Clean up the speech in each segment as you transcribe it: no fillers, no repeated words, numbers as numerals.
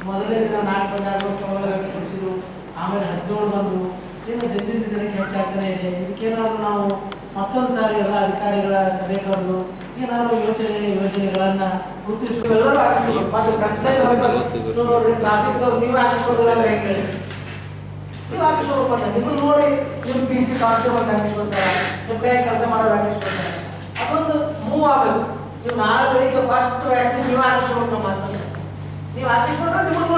ಮೊದಲನೇ ದಿನ 4 ಬಂದು 6 ವರ್ಷ ವ್ಯಕ್ತಪಡಿಸಿದ್ರು, ಆಮೇಲೆ 17 ಬಂದು ಏನು ದಿನದಿಂದ ದಿನಕ್ಕೆ ಹೆಚ್ಚಾಗ್ತಾನೆ ಇದೆ. ಇದಕ್ಕೇನಾದರೂ ನಾವು ಮತ್ತೊಂದು ಸಾರಿ ಎಲ್ಲ ಅಧಿಕಾರಿಗಳ ಸಭೆ ಕರೆದು ಏನಾದರೂ ಯೋಜನೆಗಳನ್ನು ಗುರುತಿಸಿ ನೀವು ಹಾಕಿಸ್ಕೊಡ್ತಾರೆ ಹೆಂಗೆ ನೀವು ಹಾಕಿಸ್ಕೊಡ್ತಾರೆ, ನಿಮ್ಮನ್ನು ನೋಡಿ ನಿಮ್ಮ PC ಕಾನ್ಸ್ಟೇಬಲ್ ಹಾಕಿಸ್ಕೊಡ್ತಾರೆ, ನಿಮ್ಮ ಕೈ ಕೆಲಸ ಮಾಡೋರು ಹಾಕಿಸ್ಕೊಡ್ತಾರೆ. ಅದೊಂದು ಮೂವ್ ಆಗಬೇಕು. ನೀವು ನಾಳೆ ಬೆಳಿಗ್ಗೆ ಫಸ್ಟ್ ವ್ಯಾಕ್ಸಿನ್ ನೀವು ಹಾಕಿಸ್ಕೊಡ್ಬೇಕು. ನಮ್ಮ ಆಸ್ಪತ್ರೆ ನೀವು ಹಾಕಿಸ್ಕೊಂಡ್ರೆ ನಿಮ್ಮನ್ನು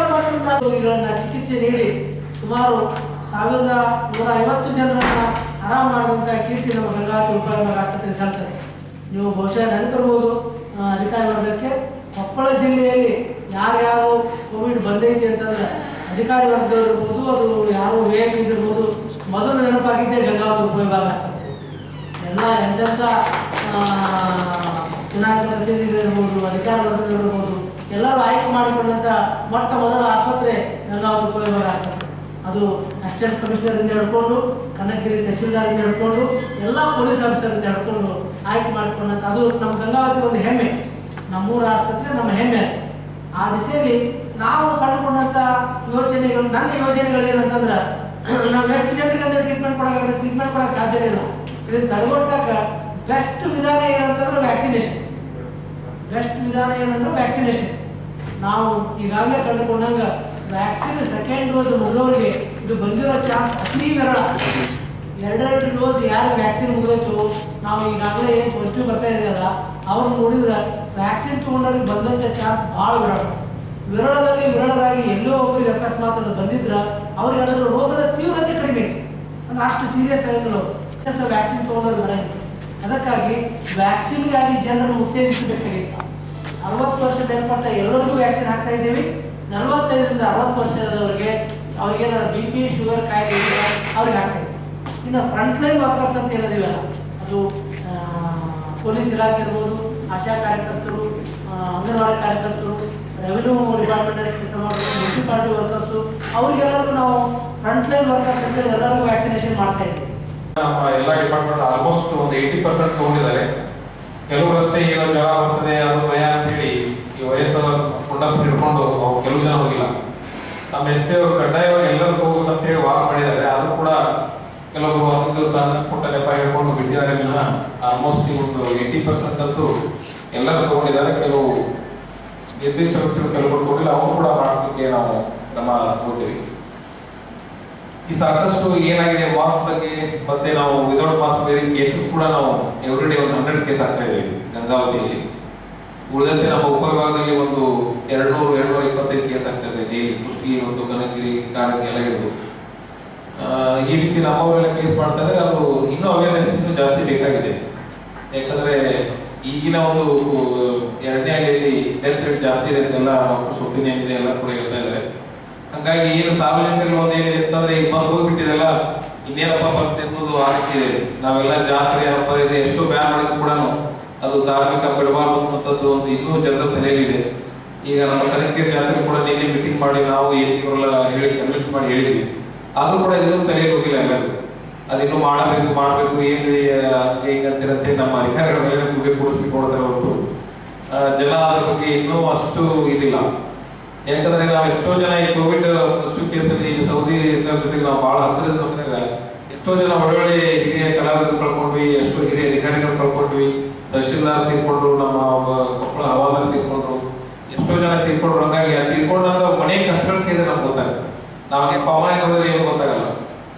ರೋಗಿಗಳನ್ನ ಚಿಕಿತ್ಸೆ ನೀಡಿ ಸುಮಾರು 1150 ಜನರನ್ನು ಆರಾಮ ಮಾಡಿದಂಥ ಕೀರ್ತಿ ನಮ್ಮ ಗಂಗಾವತಿ ಉಪವಿಭಾಗ ಆಸ್ಪತ್ರೆ ಸಲ್ತದೆ. ನೀವು ಬಹುಶಃ ನೆನಪಿರ್ಬೋದು, ಅಧಿಕಾರಿ ವರ್ಗಕ್ಕೆ ಕೊಪ್ಪಳ ಜಿಲ್ಲೆಯಲ್ಲಿ ಯಾರ್ಯಾರು ಕೋವಿಡ್ ಬಂದೈತಿ ಅಂತಂದ್ರೆ ಅಧಿಕಾರಿ ವರ್ಗ ಇರ್ಬೋದು, ಅದು ಯಾರು ವೇಗ ಇದಿರ್ಬೋದು, ಮೊದಲು ನೆನಪಾಗಿದ್ದೆ ಗಂಗಾವತಿ ಉಪವಿಭಾಗ ಆಸ್ಪತ್ರೆ. ಎಲ್ಲ ಎಂತೆಂಥ ಚುನಾಯಿತ ಪ್ರತಿನಿಧಿಗಳಿರ್ಬೋದು, ಅಧಿಕಾರ ವರ್ಗದಲ್ಲಿರ್ಬೋದು, ಎಲ್ಲರೂ ಆಯ್ಕೆ ಮಾಡಿಕೊಂಡಂಥ ಮೊಟ್ಟ ಮೊದಲ ಆಸ್ಪತ್ರೆ ಗಂಗಾವತಿ ಉಪವಿಭಾಗ ಆಸ್ಪತ್ರೆ. ಅದು ಅಸಿಸ್ಟೆಂಟ್ ಕಮಿಷನರಿಂದ ಹಿಡ್ಕೊಂಡು ಕನಕಗಿರಿ ತಹಸೀಲ್ದಾರಿಂದ ಹಿಡ್ಕೊಂಡು ಎಲ್ಲ ಪೊಲೀಸ್ ಆಫೀಸರಿಂದ ಹಿಡ್ಕೊಂಡು ಆಯ್ಕೆ ಮಾಡಿಕೊಂಡಂಥ ಅದು ನಮ್ಮ ಗಂಗಾವತಿ ಒಂದು ಹೆಮ್ಮೆ. ನಮ್ಮೂರ ಆಸ್ಪತ್ರೆ ನಮ್ಮ ಹೆಮ್ಮೆ. ಆ ದಿಸೆಯಲ್ಲಿ ನಾವು ಕಂಡುಕೊಂಡಂಥ ಯೋಜನೆಗಳು, ನನ್ನ ಯೋಜನೆಗಳು ಏನಂತಂದ್ರೆ ನಾವು ಎಷ್ಟು ಜನರಿಗೆ ಅಂದರೆ ಟ್ರೀಟ್ಮೆಂಟ್ ಕೊಡೋಕ್ಕೆ ಸಾಧ್ಯ ಇಲ್ಲ. ಇದನ್ನು ತಡೆಗಟ್ಟಕ್ಕೆ ಬೆಸ್ಟ್ ವಿಧಾನ ಏನಂತಂದ್ರೆ ವ್ಯಾಕ್ಸಿನೇಷನ್. ಬೆಸ್ಟ್ ವಿಧಾನ ಏನಂದ್ರೆ ವ್ಯಾಕ್ಸಿನೇಷನ್. ನಾವು ಈಗಾಗಲೇ ಕಂಡುಕೊಂಡಂಗೆ ವ್ಯಾಕ್ಸಿನ್ ಸೆಕೆಂಡ್ ಡೋಸ್ ಮುಗಿದವರಿಗೆ ಇದು ಬಂದಿರೋ ಚಾನ್ಸ್ ಅತಿ ವಿರಳ. 2 ಡೋಸ್ ಯಾರು ವ್ಯಾಕ್ಸಿನ್ ಮುಗಿದೋಯ್ತು, ನಾವು ಈಗಾಗಲೇ ಏನು ಪಾಸಿಟಿವ್ ಬರ್ತಾ ಇದೆಯಲ್ಲ ಅವ್ರು ನೋಡಿದ್ರೆ ವ್ಯಾಕ್ಸಿನ್ ತೊಗೊಂಡವ್ರಿಗೆ ಬಂದಂಥ ಚಾನ್ಸ್ ಭಾಳ ವಿರಳದಲ್ಲಿ ವಿರಳರಾಗಿ ಎಲ್ಲೋ ಒಬ್ಬರಿಗೆ ಅಕಸ್ಮಾತ್ ಅದು ಬಂದಿದ್ರೆ ಅವ್ರಿಗೆ ಅದರ ರೋಗದ ತೀವ್ರತೆ ಕಡಿಮೆ, ಅಂದ್ರೆ ಅಷ್ಟು ಸೀರಿಯಸ್ ಆಗಿದ್ರು ವ್ಯಾಕ್ಸಿನ್ ತೊಗೊಂಡವ್ರು ಬರಂಗಿಲ್ಲ. ಅದಕ್ಕಾಗಿ ವ್ಯಾಕ್ಸಿನ್ಗಾಗಿ ಜನರನ್ನು ಉತ್ತೇಜಿಸಬೇಕಾಗಿತ್ತು. 60 ವರ್ಷ ಮೇಲ್ಪಟ್ಟ ಎಲ್ಲರಿಗೂ ವ್ಯಾಕ್ಸಿನ್ ಹಾಕ್ತಾ ಇದ್ದೀವಿ. 45ರಿಂದ 60 ವರ್ಷದವರಿಗೆ ಅವ್ರಿಗೇನಾದ್ರು BP ಶುಗರ್ ಕಾಯಿಲೆ ಇದ್ರೆ ಅವ್ರಿಗೆ ಹಾಕ್ತಾ ಇದ್ದೀವಿ. ಇನ್ನು ಫ್ರಂಟ್ಲೈನ್ ವರ್ಕರ್ಸ್ ಅಂತ ಏನಿದೀವಲ್ಲ, ಅದು ಪೊಲೀಸ್ ಇಲಾಖೆ ಇರ್ಬೋದು, ಆಶಾ ಕಾರ್ಯಕರ್ತರು, ಅಂಗನವಾಡಿ ಕಾರ್ಯಕರ್ತರು, ರೆವಿನ್ಯೂ ಡಿಪಾರ್ಟ್ಮೆಂಟಲ್ಲಿ ಕೆಲಸ ಮಾಡೋದು, ಮುನ್ಸಿಪಾಲಿಟಿ ವರ್ಕರ್ಸು, ಅವ್ರಿಗೆಲ್ಲರಿಗೂ ನಾವು ಫ್ರಂಟ್ಲೈನ್ ವರ್ಕರ್ಸ್ ಅಂತೇಳಿ ಎಲ್ಲರಿಗೂ ವ್ಯಾಕ್ಸಿನೇಷನ್ ಮಾಡ್ತಾ ಇದ್ದೀವಿ. ನಮ್ಮ ಎಲ್ಲ ಡಿಪಾರ್ಟ್ಮೆಂಟ್ ಆಲ್ಮೋಸ್ಟ್ ಒಂದು 80% ತಗೊಂಡಿದ್ದಾರೆ. ಕೆಲವರಷ್ಟೇ ಏನೋ ಜ್ವರ ಬರ್ತದೆ ಅದು ಭಯ ಅಂತೇಳಿ ಈ ವಯಸ್ಸನ್ನು ಕೊಂಡಪ್ಪ ಹಿಡ್ಕೊಂಡು ಕೆಲವು ಜನ ಹೋಗಿಲ್ಲ. ನಮ್ಮ SP ಅವರು ಕಡ್ಡಾಯವಾಗಿ ಎಲ್ಲರೂ ತಗೋಬೇಕು ಅಂತ ಹೇಳಿ ವಾಕ್ ಮಾಡಿದ್ದಾರೆ. ಅದು ಕೂಡ ಕೆಲವರು 10 ದಿವಸ ಪುಟ್ಟ ನೆಪ ಹಿಡ್ಕೊಂಡು ಬಿಟ್ಟಿದ್ದಾರೆ. ಆಲ್ಮೋಸ್ಟ್ ಒಂದು 80% ಅಂತೂ ಎಲ್ಲರೂ ತಗೊಂಡಿದ್ದಾರೆ. ಕೆಲವು ನಿರ್ದಿಷ್ಟ ವ್ಯಕ್ತಿಗಳು ಕೆಲವರು ತಗೊಂಡಿಲ್ಲ, ಅವರು ಕೂಡ ಮಾಡಿಸ್ಲಿಕ್ಕೆ ನಾವು ಕ್ರಮ ತಗೋತೀವಿ. ಈ ಸಾಕಷ್ಟು ಏನಾಗಿದೆ ಮಾಸ್ಕ್ ಬಗ್ಗೆ, ಮತ್ತೆ ನಾವು ವಿದೌಟ್ ಮಾಸ್ಕ್ ಬೇರೆ ಕೇಸಸ್ ಕೂಡ ನಾವು ಎವ್ರಿಡೇ ಒಂದು 100 ಕೇಸ್ ಆಗ್ತಾ ಇದ್ದೀವಿ ಗಂಗಾವತಿಯಲ್ಲಿ. ಉಳಿದಂತೆ ನಮ್ಮ ಉಪವಿಭಾಗದಲ್ಲಿ ಒಂದು 200-225 ಕೇಸ್ ಆಗ್ತಾ ಇದೆ ಡೈಲಿ. ಕುಷ್ಟಗಿ ಮತ್ತು ಕನಕಗಿರಿ ಕಾರಕ್ಕೆ ಎಲ್ಲ ಹಿಡಿದು ಈ ರೀತಿ ನಮ್ಮವರೆಲ್ಲ ಕೇಸ್ ಮಾಡ್ತಾ ಇದ್ದಾರೆ. ಅದು ಇನ್ನೂ ಅವೇರ್ನೆಸ್ ಇನ್ನೂ ಜಾಸ್ತಿ ಬೇಕಾಗಿದೆ. ಯಾಕಂದ್ರೆ ಈಗಿನ ಒಂದು 2ನೇ ಅಲೆಯಲ್ಲಿ ಡೆತ್ ರೇಟ್ ಜಾಸ್ತಿ ಇದೆ ಅಂತೆಲ್ಲ ಡಾಕ್ಟರ್ಸ್ ಒಪಿನಿಯನ್ ಇದೆ, ಎಲ್ಲ ಕೂಡ ಹೇಳ್ತಾ ಇದ್ದಾರೆ. ಹಂಗಾಗಿ ಏನು ಸಾರ್ವಜನಿಕರಲ್ಲಿ ಒಂದು ಏನಿದೆ ಅಂತಂದ್ರೆ ಈಗ ಬಂದು ಹೋಗ್ಬಿಟ್ಟಿದೆಲ್ಲ, ಇನ್ನೇನಪ್ಪ ಬರುತ್ತೆ ಅನ್ನೋದು ಆ ರೀತಿ ಇದೆ. ನಾವೆಲ್ಲ ಜಾತ್ರೆ ಹಬ್ಬ ಇದೆ ಎಷ್ಟು ಬ್ಯಾನ್ ಮಾಡಿದ್ರು ಕೂಡ ಅದು ಧಾರ್ಮಿಕ ಬಿಡಬಾರ್ದು ಅನ್ನೋಂಥದ್ದು ಒಂದು ಇನ್ನೂ ಜನರ ತಲೆಯಲ್ಲಿದೆ. ಈಗ ನಮ್ಮ ಕನಕಗಿರಿ ಜಾತ್ರೆ ಕೂಡ ನಿನ್ನೆ ಮೀಟಿಂಗ್ ಮಾಡಿ ನಾವು AC ಅವರೆಲ್ಲ ಹೇಳಿ ಕನ್ವಿನ್ಸ್ ಮಾಡಿ ಹೇಳಿದ್ವಿ. ಆದ್ರೂ ಕೂಡ ಇದನ್ನು ತಲೆಯಲ್ಲಿ ಹೋಗಿಲ್ಲ ಎಲ್ಲರೂ. ಅದಿನ್ನೂ ಮಾಡಬೇಕು ಏನ್ರಿ ಹೇಗಂತೀರಂತೆ ನಮ್ಮ ಅಧಿಕಾರಿಗಳ ಮೇಲೆ ಮುಗಿ ಕೂಡಿಸ್ಲಿಕ್ಕೆ ನೋಡ್ತಾರೆ ಹೊರತು ಜನ ಅದ್ರ ಬಗ್ಗೆ ಇನ್ನೂ ಅಷ್ಟು ಇದಿಲ್ಲ. ಯಾಕಂದ್ರೆ ನಾವು ಎಷ್ಟೋ ಜನ ಈ ಕೋವಿಡ್ ಪಾಸಿಟಿವ್ ಕೇಸಲ್ಲಿ ಸೌದಿ ಸರ್ ಜೊತೆಗೆ ನಾವು ಬಹಳ ಹತ್ತಿರದಿಂದ ನೋಡಿದಾಗ ಎಷ್ಟೋ ಜನ ಒಳ್ಳೊಳ್ಳೆ ಹಿರಿಯ ಕಲಾವಿದರು ಕಳ್ಕೊಂಡ್ವಿ, ಎಷ್ಟೋ ಹಿರಿಯ ಅಧಿಕಾರಿಗಳು ಕಳ್ಕೊಂಡ್ವಿ, ತಹಶೀಲ್ದಾರ್ ತೀರ್ಕೊಂಡ್ರು, ನಮ್ಮ ಕೊಪ್ಪಳ ಹವಾದಾರ ತೀರ್ಕೊಂಡ್ರು, ಎಷ್ಟೋ ಜನ ತೀರ್ಕೊಂಡ್ರು. ಹಂಗಾಗಿ ಆ ತೀರ್ಕೊಂಡಂತ ಮನೆ ಕಷ್ಟಗಳಿಗೆ ನಮ್ಗೆ ಗೊತ್ತಾಗುತ್ತೆ. ನಮಗೆ ಪವನ ನೋಡಿದ್ರೆ ಏನು ಗೊತ್ತಾಗಲ್ಲ.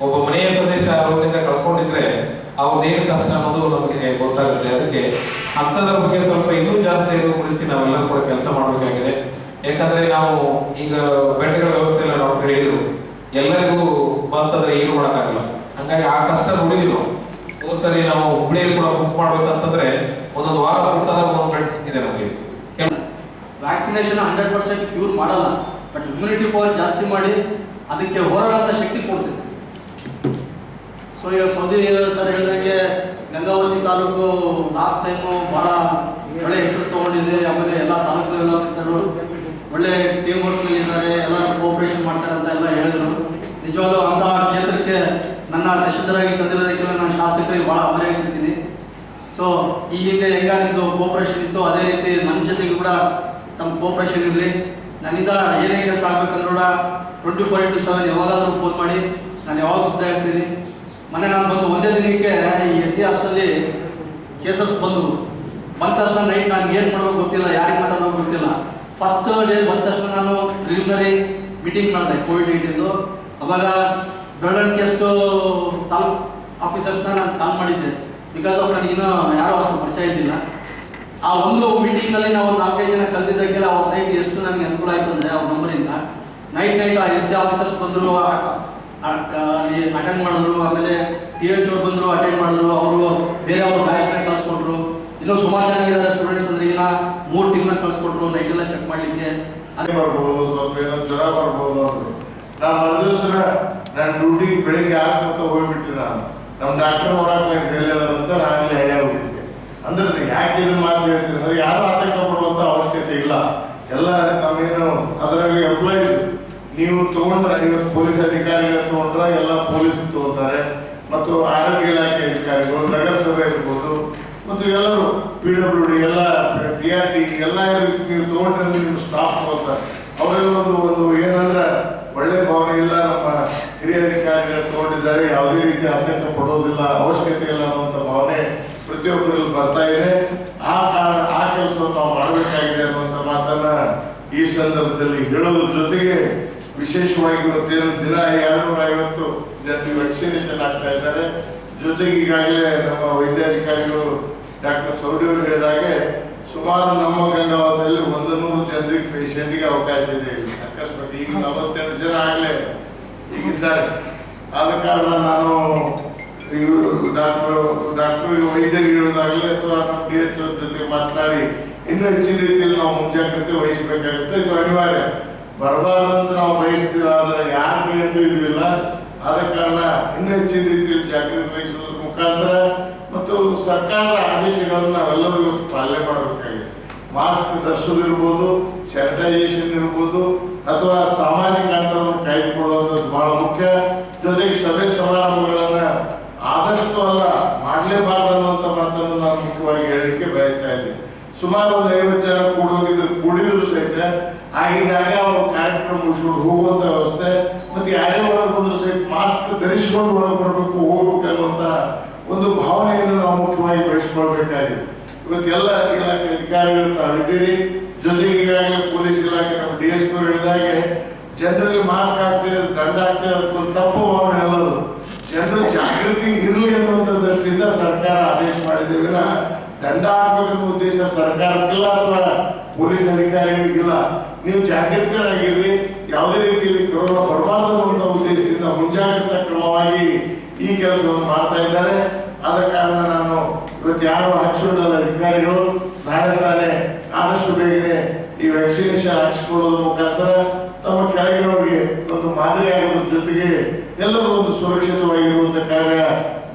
ಒಬ್ಬ ಮನೆಯ ಸದಸ್ಯ ರೋಗದಿಂದ ಕಳ್ಕೊಂಡಿದ್ರೆ ಅವ್ರದ್ದೇನು ಕಷ್ಟ ಅನ್ನೋದು ನಮಗೆ ಗೊತ್ತಾಗುತ್ತೆ. ಅದಕ್ಕೆ ಅಂಥದ್ರ ಬಗ್ಗೆ ಸ್ವಲ್ಪ ಇನ್ನೂ ಜಾಸ್ತಿ ಅರಿವುಗೊಳಿಸಿ ನಾವೆಲ್ಲರೂ ಕೂಡ ಕೆಲಸ ಮಾಡಬೇಕಾಗಿದೆ. ಯಾಕಂದ್ರೆ ನಾವು ಈಗ ಬೆಡ್ಗಳ ವ್ಯವಸ್ಥೆ ಎಲ್ಲ ಡಾಕ್ಟರ್ ಹೇಳಿದ್ರು, ಎಲ್ಲರಿಗೂ ಬಂತಂದ್ರೆ ಏನು ಮಾಡೋಕ್ಕಾಗಲ್ಲ. ಹಂಗಾಗಿ ಆ ಕಷ್ಟ ನೋಡಿದ್ವಿ ನಾವು. ಹೋದ ಸರಿ ನಾವು ಹುಬ್ಳಿಯಲ್ಲಿ ಕೂಡ ಬುಕ್ ಮಾಡ್ಬೇಕಂತಂದ್ರೆ ಒಂದೊಂದು ವಾರ ಬಿಟ್ಟಾದಾಗ ಒಂದು ಬೆಡ್ ಸಿಕ್ಕಿದೆ ನಮಗೆ. ವ್ಯಾಕ್ಸಿನೇಷನ್ 100% ಕ್ಯೂರ್ ಮಾಡಲ್ಲ, ಬಟ್ ಇಮ್ಯುನಿಟಿ ಪವರ್ ಜಾಸ್ತಿ ಮಾಡಿ ಅದಕ್ಕೆ ಹೋರಾಡುವಂಥ ಶಕ್ತಿ ಕೊಡ್ತಿದೆ. ಸೊ ಈಗ ಸೌದಿ ಸರ್ ಹೇಳಿದಂಗೆ ಗಂಗಾವತಿ ತಾಲೂಕು ಲಾಸ್ಟ್ ಟೈಮು ಭಾಳ ಒಳ್ಳೆ ಹೆಸರು ತಗೊಂಡಿದೆ. ಆಮೇಲೆ ಎಲ್ಲ ತಾಲೂಕು ಲೆವೆಲ್ ಆಫೀಸರು ಒಳ್ಳೆ ಟೀಮ್ ವರ್ಕ್ನಲ್ಲಿ ಇದ್ದಾರೆ, ಎಲ್ಲ ಕೋಆಪರೇಷನ್ ಮಾಡ್ತಾರೆ ಅಂತ ಎಲ್ಲ ಹೇಳಿದ್ರು. ನಿಜವಾಗ್ಲೂ ಅಂತಹ ಕ್ಷೇತ್ರಕ್ಕೆ ನನ್ನ ತಹಶೀಲ್ದಾರಾಗಿ ತಂದಿರೋದಕ್ಕೆ ನಾನು ಶಾಸಕರಿಗೆ ಭಾಳ ಆಭಾರಿಯಾಗಿರ್ತೀನಿ. ಸೊ ಈ ಹಿಂದೆ ಹೆಂಗಾಗಿದ್ದು ಕೋಆಪರೇಷನ್ ಇತ್ತು, ಅದೇ ರೀತಿ ನಮ್ಮ ಜೊತೆಗೂ ಕೂಡ ತಮ್ಮ ಕೋಆಪರೇಷನ್ ಇರಲಿ. ನನ್ನಿಂದ ಏನೇ ಕೆಲಸ ಆಗ್ಬೇಕಂದ್ರೂ 24/7 ಯಾವಾಗಾದ್ರೂ ಫೋನ್ ಮಾಡಿ ನಾನು ಯಾವಾಗ ಸಿದ್ಧ ಇರ್ತೀನಿ. ಮೊನ್ನೆ ನಾನು ಬಂದು ಒಂದೇ ದಿನಕ್ಕೆ ಈ SC ಹಾಸ್ಟೆಲಲ್ಲಿ ಕೇಸಸ್ ಬಂದ ತಕ್ಷಣ ನೈಟ್ ನನಗೆ ಏನು ಮಾಡಬೇಕು ಗೊತ್ತಿಲ್ಲ, ಯಾರಿಗೆ ಮಾತಾಡೋದು ಗೊತ್ತಿಲ್ಲ. ಫಸ್ಟ್ ಡೇ ಬಂದ ತಕ್ಷಣ ನಾನು ಪ್ರಿಲಿಮಿನರಿ ಮೀಟಿಂಗ್ ಮಾಡಿದೆ ಕೋವಿಡ್-19. ಅವಾಗ ಬೆಳವಣಿಗೆಷ್ಟು ತಾಲೂಕು ಆಫೀಸರ್ಸ್ನ ನಾನು ಕಾಲ್ ಮಾಡಿದ್ದೆ. ಬಿಕಾಸ್ ಆಫ್ ನನಗಿನ್ನೂ ಯಾರೂ ಅಷ್ಟು ಪರಿಚಯ ಇದ್ದಿಲ್ಲ. ಆ ಒಂದು ಮೀಟಿಂಗ್ನಲ್ಲಿ ನಾವು 4-5 ಜನ ಕಲ್ತಿದ್ದಕ್ಕೆಲ್ಲ ಅವ್ರ ನೈಟ್ ಎಷ್ಟು ನನಗೆ ಅನುಕೂಲ ಆಯಿತು ಅಂದರೆ ಅವ್ರ ನಂಬರಿಂದ ನೈಟ್ ಆ SC ಆಫೀಸರ್ಸ್ ಬಂದರು, ಅಲ್ಲಿ ಅಟೆಂಡ್ ಮಾಡಿದ್ರು. ಆಮೇಲೆ TH ಅವ್ರು ಬಂದರು, ಅಟೆಂಡ್ ಮಾಡಿದ್ರು. ಅವರು ಬೇರೆ ಅವ್ರ ಬ್ಯಾಚ್ನ ಕಳಿಸ್ಕೊಟ್ರು. ಇನ್ನೂ ಸುಮಾರು ಜನ ಇದ್ದಾರೆ ಸ್ಟೂಡೆಂಟ್ಸ್ ಅಂದ್ರೆ ಈಗ 3 ಟೀಮ್ನ ಕಳಿಸ್ಕೊಟ್ರು ನೈಟ್ ಎಲ್ಲ ಚೆಕ್ ಮಾಡಲಿಕ್ಕೆ. ಅದೇ ಬರ್ಬೋದು, ಸ್ವಲ್ಪ ಏನೋ ಜ್ವರ ಬರ್ಬೋದು ಅಂದರು. ನಾನು ಮರುದಿವಸ ನನ್ನ ಡ್ಯೂಟಿಗೆ ಬೆಳಿಗ್ಗೆ 6 ಗಂಟೆ ಹೋಗ್ಬಿಟ್ಟಿದ್ದೆ. ನಾನು ನಮ್ಮ ಡಾಕ್ಟರ್ ನೋಡಕ್ಕೆ ಹೇಳಿದಾರಂತ ನಾನು ಹೇಳೇ ಹೋಗಿದ್ದೆ. ಅಂದ್ರೆ ಯಾಕೆ ಇದನ್ನ ಮಾತು ಹೇಳ್ತೀನಿ ಅಂದ್ರೆ ಯಾರು ಆತಂಕ ಪಡುವಂಥ ಅವಶ್ಯಕತೆ ಇಲ್ಲ. ಎಲ್ಲ ನಮ್ಮೇನು ಅದರಲ್ಲಿ ಎಂಪ್ಲಾಯೀಸ್ ನೀವು ತಗೊಂಡ್ರೆ, ಇವತ್ತು ಪೊಲೀಸ್ ಅಧಿಕಾರಿಗಳು ತಗೊಂಡ್ರೆ ಎಲ್ಲ ಪೊಲೀಸ್ ತಗೋತಾರೆ, ಮತ್ತು ಆರೋಗ್ಯ ಇಲಾಖೆ ಅಧಿಕಾರಿಗಳು, ನಗರಸಭೆ ಇರ್ಬೋದು, ಮತ್ತು ಎಲ್ಲರೂ PWD ಎಲ್ಲ PRD ಎಲ್ಲ ನೀವು ತಗೊಂಡ್ರೆ ನಿಮ್ಮ ಸ್ಟಾಫ್ ತಗೋತಾರೆ. ಅವರೆಲ್ಲ ಒಂದು ಏನಂದ್ರೆ ಒಳ್ಳೆ ಭಾವನೆ ಇಲ್ಲ, ನಮ್ಮ ಹಿರಿಯ ಅಧಿಕಾರಿಗಳು ತಗೊಂಡಿದ್ದಾರೆ, ಯಾವುದೇ ರೀತಿ ಆತಂಕ ಪಡೋದಿಲ್ಲ, ಅವಶ್ಯಕತೆ ಇಲ್ಲ ಅನ್ನುವಂಥ ಭಾವನೆ ಪ್ರತಿಯೊಬ್ಬರಲ್ಲಿ ಬರ್ತಾ ಇದೆ. ಆ ಕಾರಣ ಆ ಕೆಲಸವನ್ನು ನಾವು ಮಾಡಬೇಕಾಗಿದೆ ಅನ್ನುವಂಥ ಮಾತನ್ನ ಈ ಸಂದರ್ಭದಲ್ಲಿ ಹೇಳೋದ್ರ ಜೊತೆಗೆ ವಿಶೇಷವಾಗಿ ಇವತ್ತೇನು ದಿನ 250 ಜನರಿಗೆ ವ್ಯಾಕ್ಸಿನೇಷನ್ ಆಗ್ತಾ ಇದ್ದಾರೆ. ಜೊತೆಗೆ ಈಗಾಗಲೇ ನಮ್ಮ ವೈದ್ಯಾಧಿಕಾರಿಗಳು ಡಾಕ್ಟರ್ ಸೌಡಿ ಅವರು ಹೇಳಿದಾಗೆ ಸುಮಾರು ನಮ್ಮ ಗಂಗಾವತಿಯಲ್ಲಿ 100 ಜನರಿಗೆ ಪೇಷಂಟ್ಗೆ ಅವಕಾಶ ಇದೆ. ಅಕಸ್ಮಾತ್ ಈಗ 42 ಜನ ಆಗಲೇ ಈಗಿದ್ದಾರೆ. ಆದ ಕಾರಣ ನಾನು ಡಾಕ್ಟರ್ ವೈದ್ಯರಿಗೆ ಹೇಳೋದಾಗಲೇ ಅಥವಾ ನಮ್ಮ DH ಜೊತೆ ಮಾತನಾಡಿ ಇನ್ನೂ ಹೆಚ್ಚಿನ ರೀತಿಯಲ್ಲಿ ನಾವು ಮುಂಜಾಗ್ರತೆ ವಹಿಸಬೇಕಾಗುತ್ತೆ. ಇದು ಅನಿವಾರ್ಯ, ಬರಬಾರ್ದಂತ ನಾವು ಬಯಸ್ತೀವಿ, ಆದರೆ ಯಾರ ಕೈಯಂತೂ ಇದು ಇಲ್ಲ. ಆದ ಕಾರಣ ಇನ್ನೂ ಹೆಚ್ಚಿನ ರೀತಿಯಲ್ಲಿ ಜಾಗೃತಿ ವಹಿಸುವುದರ ಮುಖಾಂತರ ಮತ್ತು ಸರ್ಕಾರದ ಆದೇಶಗಳನ್ನು ನಾವೆಲ್ಲರೂ ಇವತ್ತು ಪಾಲನೆ ಮಾಡಬೇಕಾಗಿದೆ. ಮಾಸ್ಕ್ ಧರಿಸೋದಿರ್ಬೋದು, ಸ್ಯಾನಿಟೈಸೇಷನ್ ಇರ್ಬೋದು, ಅಥವಾ ಸಾಮಾಜಿಕ ಅಂತರವನ್ನು ಕಾಯ್ದುಕೊಳ್ಳುವಂಥದ್ದು ಬಹಳ ಮುಖ್ಯ. ಜೊತೆಗೆ ಸಭೆ ಸಮಾರಂಭಗಳನ್ನು ಆದಷ್ಟು ಅಲ್ಲ ಮಾಡಲೇಬಾರ್ದು ಅನ್ನುವಂಥ ಮಾತನ್ನು ನಾನು ಮುಖ್ಯವಾಗಿ ಹೇಳಲಿಕ್ಕೆ ಬಯಸ್ತಾ ಇದ್ದೀನಿ. ಸುಮಾರು ಒಂದು 50 ಜನ ಕೂಡಿದ್ರು ಸಹಿತ ಆಗಿದ್ದಾಗ ಅವರು ಕಾರ್ಯಕ್ರಮ ಮುಗಿಸ್ಕೊಂಡು ಹೋಗುವಂಥ ವ್ಯವಸ್ಥೆ, ಮತ್ತು ಯಾರೇ ಒಳಗೆ ಬಂದರೂ ಸಹಿತ ಮಾಸ್ಕ್ ಧರಿಸಿಕೊಂಡು ಒಳಗೆ ಬರಬೇಕು, ಹೋಗ್ಬೇಕು ಅನ್ನುವಂಥ ಒಂದು ಭಾವನೆಯನ್ನು ನಾವು ಮುಖ್ಯವಾಗಿ ಬೆಳೆಸ್ಕೊಳ್ಬೇಕಾಗಿದೆ. ಇವತ್ತೆಲ್ಲ ಇಲಾಖೆ ಅಧಿಕಾರಿಗಳು ತಾವಿದ್ದೀರಿ. ಜೊತೆಗೆ ಈಗಾಗಲೇ ಪೊಲೀಸ್ ಇಲಾಖೆ ನಮ್ಮ DSP ಹೇಳಿದಾಗೆ ಜನರಲ್ಲಿ ಮಾಸ್ಕ್ ಹಾಕ್ತಿದೆ, ದಂಡ ಹಾಕ್ತಿದೆ, ಅದಕ್ಕೊಂದು ತಪ್ಪು ಭಾವನೆ ಅಲ್ಲದು. ಜನರು ಜಾಗೃತಿ ಇರಲಿ ಅನ್ನುವಂಥ ದೃಷ್ಟಿಯಿಂದ ಸರ್ಕಾರ ಆದೇಶ ಮಾಡಿದ್ದೇವೆ. ದಂಡ ಹಾಕ್ಬೇಕನ್ನೋ ಉದ್ದೇಶ ಸರ್ಕಾರಕ್ಕಿಲ್ಲ ಅಥವಾ ಪೊಲೀಸ್ ಅಧಿಕಾರಿಗಳಿಗಿಲ್ಲ. ನೀವು ಜಾಗೃತರಾಗಿರ್ರಿ, ಯಾವುದೇ ರೀತಿಯಲ್ಲಿ ಕೊರೋನಾ ಬರಬಾರ್ದು ಅನ್ನುವಂಥ ಉದ್ದೇಶದಿಂದ ಮುಂಜಾಗ್ರತಾ ಕ್ರಮವಾಗಿ ಈ ಕೆಲಸವನ್ನು ಮಾಡ್ತಾ ಇದ್ದಾರೆ. ಆದ ಕಾರಣ ನಾನು ಇವತ್ತು ಯಾರು ಹಾಕ್ಸ್ಕೊಂಡಲ್ಲ ಅಧಿಕಾರಿಗಳು ನಾಳೆ ತಾನೇ ಆದಷ್ಟು ಬೇಗನೆ ಈ ವ್ಯಾಕ್ಸಿನೇಷನ್ ಹಾಕ್ಸ್ಕೊಳ್ಳೋದ್ರ ಮುಖಾಂತರ ತಮ್ಮ ಕೆಳಗಿನವರಿಗೆ ಒಂದು ಮಾದರಿ ಆಗೋದ್ರ ಜೊತೆಗೆ ಎಲ್ಲರೂ ಒಂದು ಸುರಕ್ಷಿತವಾಗಿರುವಂಥ ಕಾರ್ಯ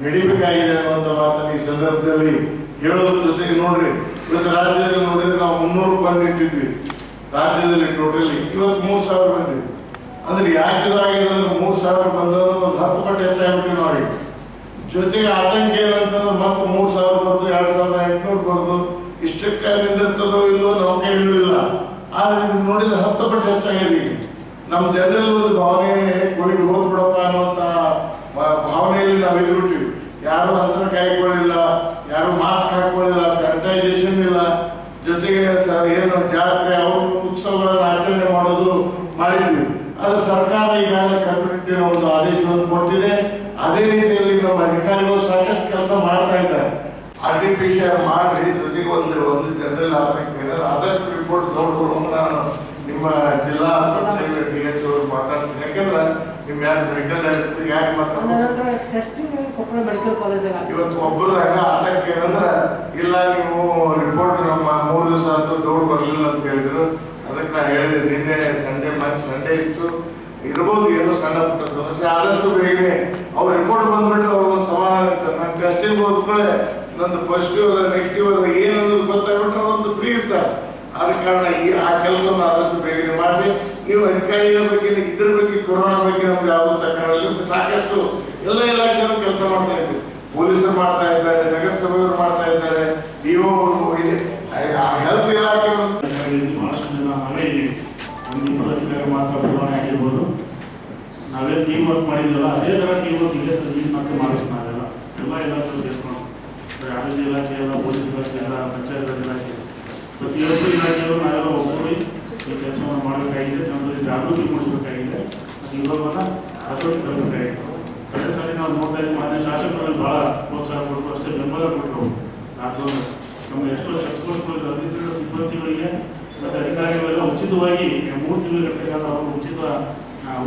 ನಡಿಬೇಕಾಗಿದೆ ಅನ್ನುವಂಥ ಮಾತನ್ನು ಈ ಸಂದರ್ಭದಲ್ಲಿ ಹೇಳೋದ್ರ ಜೊತೆಗೆ ನೋಡ್ರಿ, ಇವತ್ತು ರಾಜ್ಯದಲ್ಲಿ ನೋಡಿದ್ರೆ ನಾವು 300 ಬಂದು ನಿಂತಿದ್ವಿ ರಾಜ್ಯದಲ್ಲಿ ಟೋಟಲಿ, ಇವತ್ತು 3000 ಬಂದಿವಿ. ಅಂದ್ರೆ ಯಾಕೆ ಆಗಿದೆ ಅಂದ್ರೆ 3000 ಬಂದ್ರೆ ಒಂದು 10 ಪಟ್ಟು ಹೆಚ್ಚಾಗ್ಬಿಟ್ಟು ನಾವು. ಜೊತೆಗೆ ಆತಂಕ ಏನಂತಂದ್ರೆ ಮತ್ತೆ 3000 ಬರ್ದು 2800 ಬರ್ದು ಇಷ್ಟಕ್ಕೆ ನಿಂದಿರ್ತದೋ ಇಲ್ಲೋ ನಮ್ಮ ಕೈಯಲ್ಲೂ ಇಲ್ಲ. ಆದ್ರೆ ಇದನ್ನ ನೋಡಿದ್ರೆ 10 ಪಟ್ಟು ಹೆಚ್ಚಾಗಿದೆ. ಈಗ ನಮ್ಮ ಜನರಲ್ಲಿ ಒಂದು ಭಾವನೆಯೇ ಕೋವಿಡ್ ಹೋಗ್ಬಿಡಪ್ಪ ಅನ್ನುವಂಥ ಭಾವನೆಯಲ್ಲಿ ನಾವು ಇದ್ಬಿಟ್ಟಿವಿ. ಯಾರು ಅಂತರ ಕಾಯ್ಕೊಳ್ಳಿಲ್ಲ, ಯಾರು ಮಾಸ್ಕ್ ಹಾಕೊಳ್ಳಿಲ್ಲ, ಸ್ಯಾನಿಟೈಸೇಷನ್ ಇಲ್ಲ. ಜೊತೆಗೆ ಏನು ಜಾತ್ರೆ ಅವರು ಉತ್ಸವಗಳನ್ನು ಆಚರಣೆ ಮಾಡೋದು ಮಾಡಿದ್ವಿ. ಅದು ಸರ್ಕಾರ ಈಗಾಗಲೇ ಕಟ್ಟುನಿಟ್ಟಿನ ಒಂದು ಆದೇಶವನ್ನು ಕೊಟ್ಟಿದೆ. ಅದೇ ರೀತಿಯಲ್ಲಿ ನಮ್ಮ ಅಧಿಕಾರಿಗಳು ಸಾಕಷ್ಟು ಕೆಲಸ ಮಾಡ್ತಾ ಇದ್ದಾರೆ. RT-PCR ಮಾಡಿ ಜೊತೆಗೆ ಒಂದು ಜನರಲ್ ಆತಂಕ ಏನಾದ್ರು ಆದಷ್ಟು ರಿಪೋರ್ಟ್ ನೋಡ್ಕೊಂಡು ನಾನು ನಿಮ್ಮ ಜಿಲ್ಲಾ ಆಸ್ಪತ್ರೆಯಲ್ಲಿ DH ಅವರು ಮಾತಾಡ್ತೀನಿ. ಯಾಕೆಂದ್ರೆ ನಿಮ್ಮ ಯಾರು ಮೆಡಿಕಲ್ ಡೈರೆಕ್ಟರ್ ಯಾರು ಮಾತಾಡ್ತಾರೆ ಇವತ್ತು ಒಬ್ಬರದಾಗ ಆತಂಕ ಏನಂದ್ರೆ ಇಲ್ಲ ನೀವು ರಿಪೋರ್ಟ್ ನಮ್ಮ 3 ದಿವಸ ಆಯ್ತು ದೌಡ್ ಬರಲಿಲ್ಲ ಅಂತ ಹೇಳಿದ್ರು. ಅದಕ್ಕೆ ನಾನು ಹೇಳಿದೆ ನಿನ್ನೆ ಸಂಡೇ ಇತ್ತು, ಇರ್ಬೋದು ಏನೋ ಸಣ್ಣ ಪುಟ್ಟ ಸಮಸ್ಯೆ, ಆದಷ್ಟು ಬೇಗನೆ ಅವ್ರ ರಿಪೋರ್ಟ್ ಬಂದ್ಬಿಟ್ರೆ ಅವ್ರಿಗೊಂದು ಸಮಾಧಾನ ಇರ್ತಾರೆ. ನಾನು ಟೆಸ್ಟಿಂಗ್ ಹೋದ್ಕೊಳ್ಳೆ ನಂದು ಪಾಸಿಟಿವ್ ಅದ ನೆಗೆಟಿವ್ ಅದ ಏನನ್ನೋದು ಗೊತ್ತಾಗ್ಬಿಟ್ರೆ ಒಂದು ಫ್ರೀ ಇರ್ತಾರೆ. ಆದ ಕಾರಣ ಆ ಕೆಲಸವನ್ನು ಆದಷ್ಟು ಬೇಗನೆ ಮಾಡಿ. ನೀವು ಅಧಿಕಾರಿಗಳ ಬಗ್ಗೆ ಇದ್ರ ಬಗ್ಗೆ ಕೊರೋನಾ ಬಗ್ಗೆ ನಮ್ಗೆ ಯಾವುದೋ ತಕರಾರಲ್ಲಿ ಸಾಕಷ್ಟು ಎಲ್ಲ ಇಲಾಖೆಯವರು ಕೆಲಸ ಮಾಡ್ತಾ ಇದ್ದಾರೆ. ಪೊಲೀಸರು ಮಾಡ್ತಾ ಇದ್ದಾರೆ, ನಗರಸಭೆಯವರು ಮಾಡ್ತಾ ಇದ್ದಾರೆ, DO ಅವರು ಇದೆ, ಹೆಲ್ತ್ ಇಲಾಖೆ ಬಹಳಷ್ಟು ಜನ ನಾವೇ ಇದ್ದೀವಿ. ಒಂದು ನಾವೇ ಟೀಮ್ ವರ್ಕ್ ಮಾಡಿದ್ವಲ್ಲ ಅದೇ ಥರ ಟೀಮ್ ವರ್ಕ್ ಇಲ್ಲೇ ಸರ್ ಈಗ ಮತ್ತೆ ಮಾಡಿಸ್ತೀವಿ ನಾವೆಲ್ಲ ಎಲ್ಲರೂ ಸೇರ್ಕೊಂಡು ಆರೋಗ್ಯ ಇಲಾಖೆ ಎಲ್ಲ ಪೊಲೀಸ್ ಇಲಾಖೆ ಎಲ್ಲ ಪಂಚಾಯತ್ ರಾಜ್ ಇಲಾಖೆ ಪ್ರತಿಯೊಬ್ಬರು ಇಲಾಖೆಯವರು ನಾವೆಲ್ಲ ಒಬ್ಬರು ಈ ಕೆಲಸವನ್ನು ಮಾಡಬೇಕಾಗಿದೆ, ಜನರಲ್ಲಿ ಜಾಗೃತಿ ಮೂಡಿಸಬೇಕಾಗಿದೆ, ಮತ್ತು ಯುವಕರನ್ನ ಹತೋಟಿ ತರಬೇಕಾಗಿದೆ. ಕಳೆದ ಸಾರಿ ನಾವು ನೋಡ್ತಾ ಇದ್ದೀವಿ, ಮಾನ್ಯ ಶಾಸಕರಲ್ಲಿ ಭಾಳ ಪ್ರೋತ್ಸಾಹ ಕೊಟ್ಟರು, ಅಷ್ಟೇ ಬೆಂಬಲ ಕೊಟ್ಟರು. ಲಾಕ್ಡೌನ್ ನಮ್ಮ ಎಷ್ಟೋ ಚೆಕ್ ಪೋಸ್ಟ್ಗಳು ಅಧಿಕೃತ ಸಿಬ್ಬಂದಿಗಳಿಗೆ ಮತ್ತು ಅಧಿಕಾರಿಗಳೆಲ್ಲ ಉಚಿತವಾಗಿ 3 ತಿಂಗಳ ಅವರು ಉಚಿತ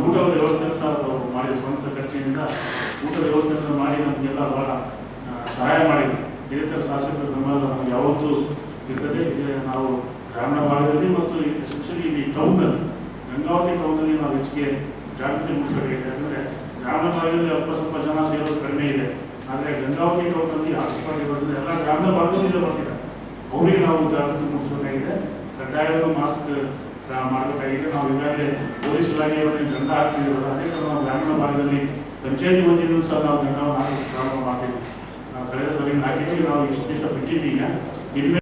ಊಟದ ವ್ಯವಸ್ಥೆಯನ್ನು ಸಹ ಅವರು ಮಾಡಿ ಸ್ವಂತ ಖರ್ಚಿನಿಂದ ಊಟದ ವ್ಯವಸ್ಥೆಯನ್ನು ಮಾಡಿ ನಮಗೆಲ್ಲ ಭಾಳ ಸಹಾಯ ಮಾಡಿದ್ರು. ಇದೇ ಥರ ಶಾಸಕರ ಬೆಂಬಲ ನಮಗೆ ಯಾವತ್ತೂ ಇರ್ತದೆ. ನಾವು ಗ್ರಾಮೀಣ ಭಾಗದಲ್ಲಿ ಮತ್ತು ಎಸ್ಪೆಷಲಿ ಇಲ್ಲಿ ಟೌನಲ್ಲಿ ಗಂಗಾವತಿ ಟೌನಲ್ಲಿ ನಾವು ಹೆಚ್ಚಿಗೆ ಜಾಗೃತಿ ಮೂಡಿಸಬೇಕಾಗಿದೆ. ಯಾಕಂದರೆ ಗ್ರಾಮೀಣ ಭಾಗದಲ್ಲಿ ಸ್ವಲ್ಪ ಜನ ಸೇರೋದು ಕಡಿಮೆ ಇದೆ, ಆದರೆ ಗಂಗಾವತಿ ಟೌನಲ್ಲಿ ಹಾಟ್ಸ್ಪಾಟ್ ಇರೋದ್ರಿಂದ ಎಲ್ಲ ಗ್ರಾಮೀಣ ಭಾಗದಲ್ಲಿ ಬರ್ತಿದ್ದಾರೆ. ಅವರಿಗೆ ನಾವು ಜಾಗೃತಿ ಮೂಡಿಸಬೇಕಾಗಿದೆ. ಕಡ್ಡಾಯವಾಗಿ ಮಾಸ್ಕ್ ಮಾಡಬೇಕಾಗಿದೆ. ನಾವು ಈಗಾಗಲೇ ಪೊಲೀಸ್ ಇಲಾಖೆಯವರಿಗೆ ದಂಡ ಹಾಕ್ತಿದ್ದೀವಲ್ಲ, ಅದೇ ಥರ ನಾವು ಗ್ರಾಮೀಣ ಭಾಗದಲ್ಲಿ ಪಂಚಾಯತಿ ವತಿಯಿಂದ ಸಹ ನಾವು ದಂಡವನ್ನು ಹಾಕಿ ಪ್ರಾರಂಭ ಮಾಡ್ತೀವಿ. ನಾವು ಕಳೆದ ಸರಿ ಹಾಕಿದ್ದೀವಿ, ನಾವು ಇಷ್ಟು ದಿವಸ ಬಿಟ್ಟಿದ್ದೀವಿ. ಈಗ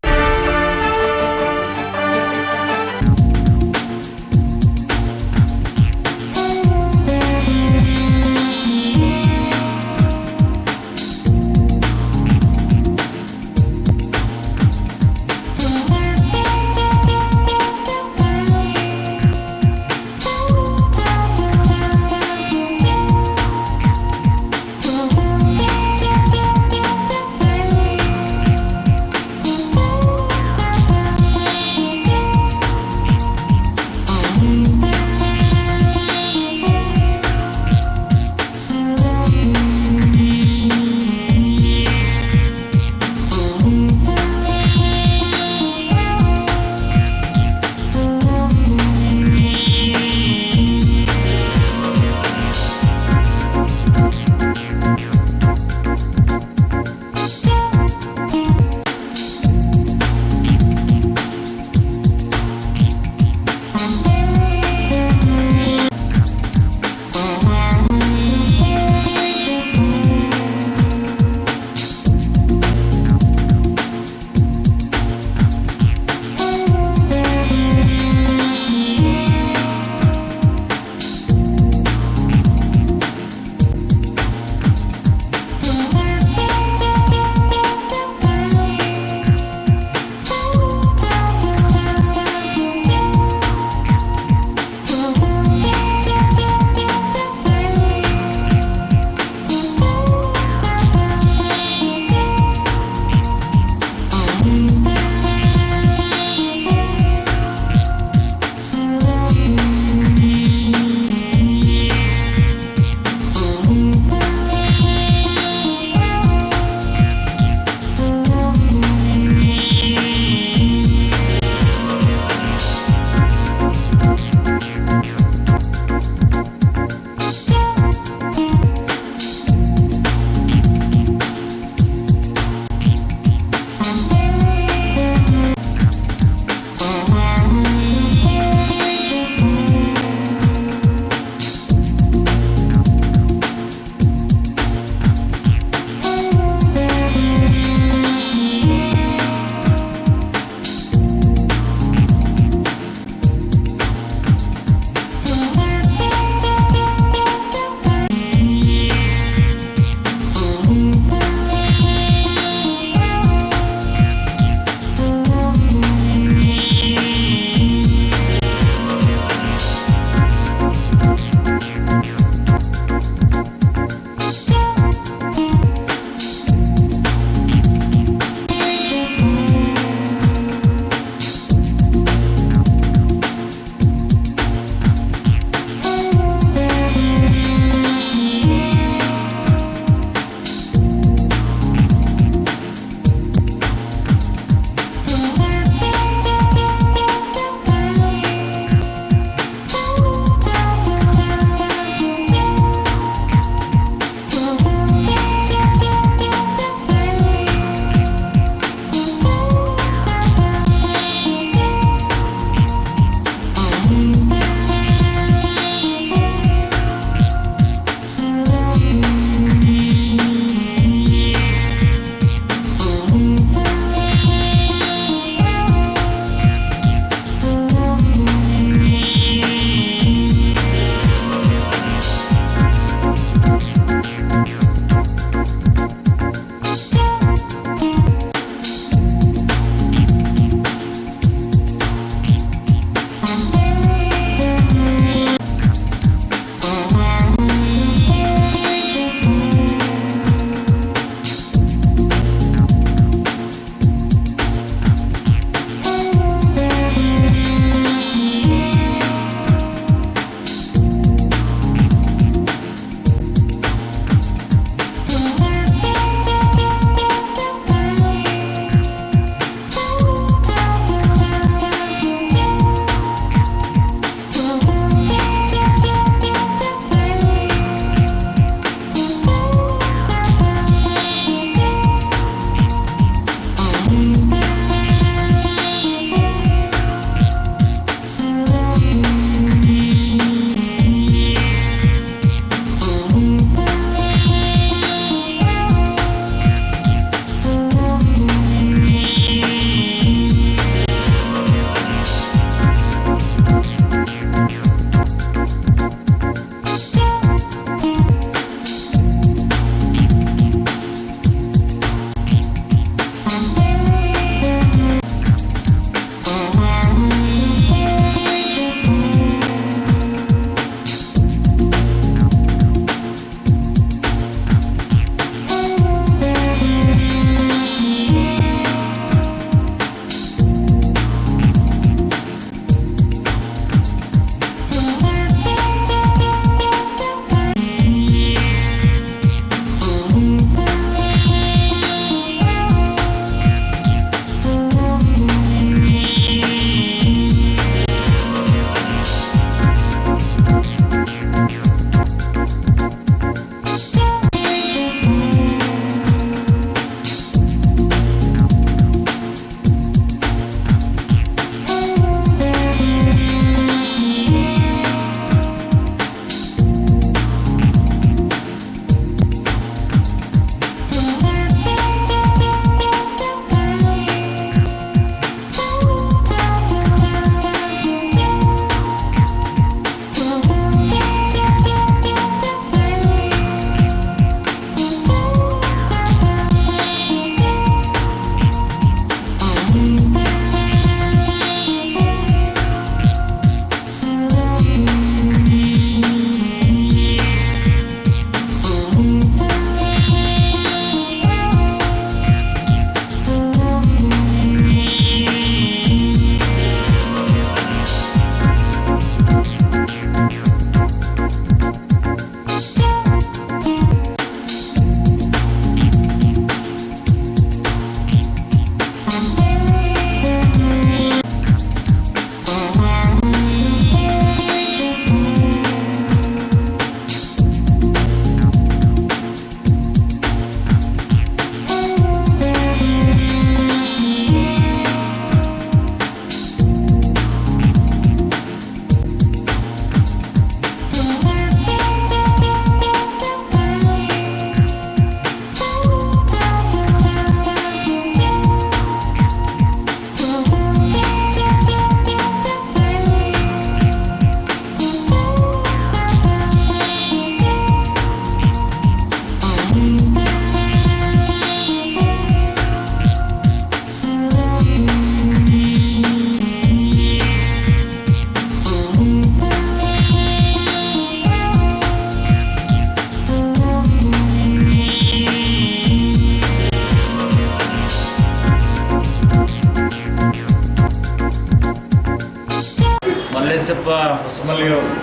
ಮಲ್ಲೇಶಪ್ಪ ಹೊಸಮಲ್ಲಿಯವರು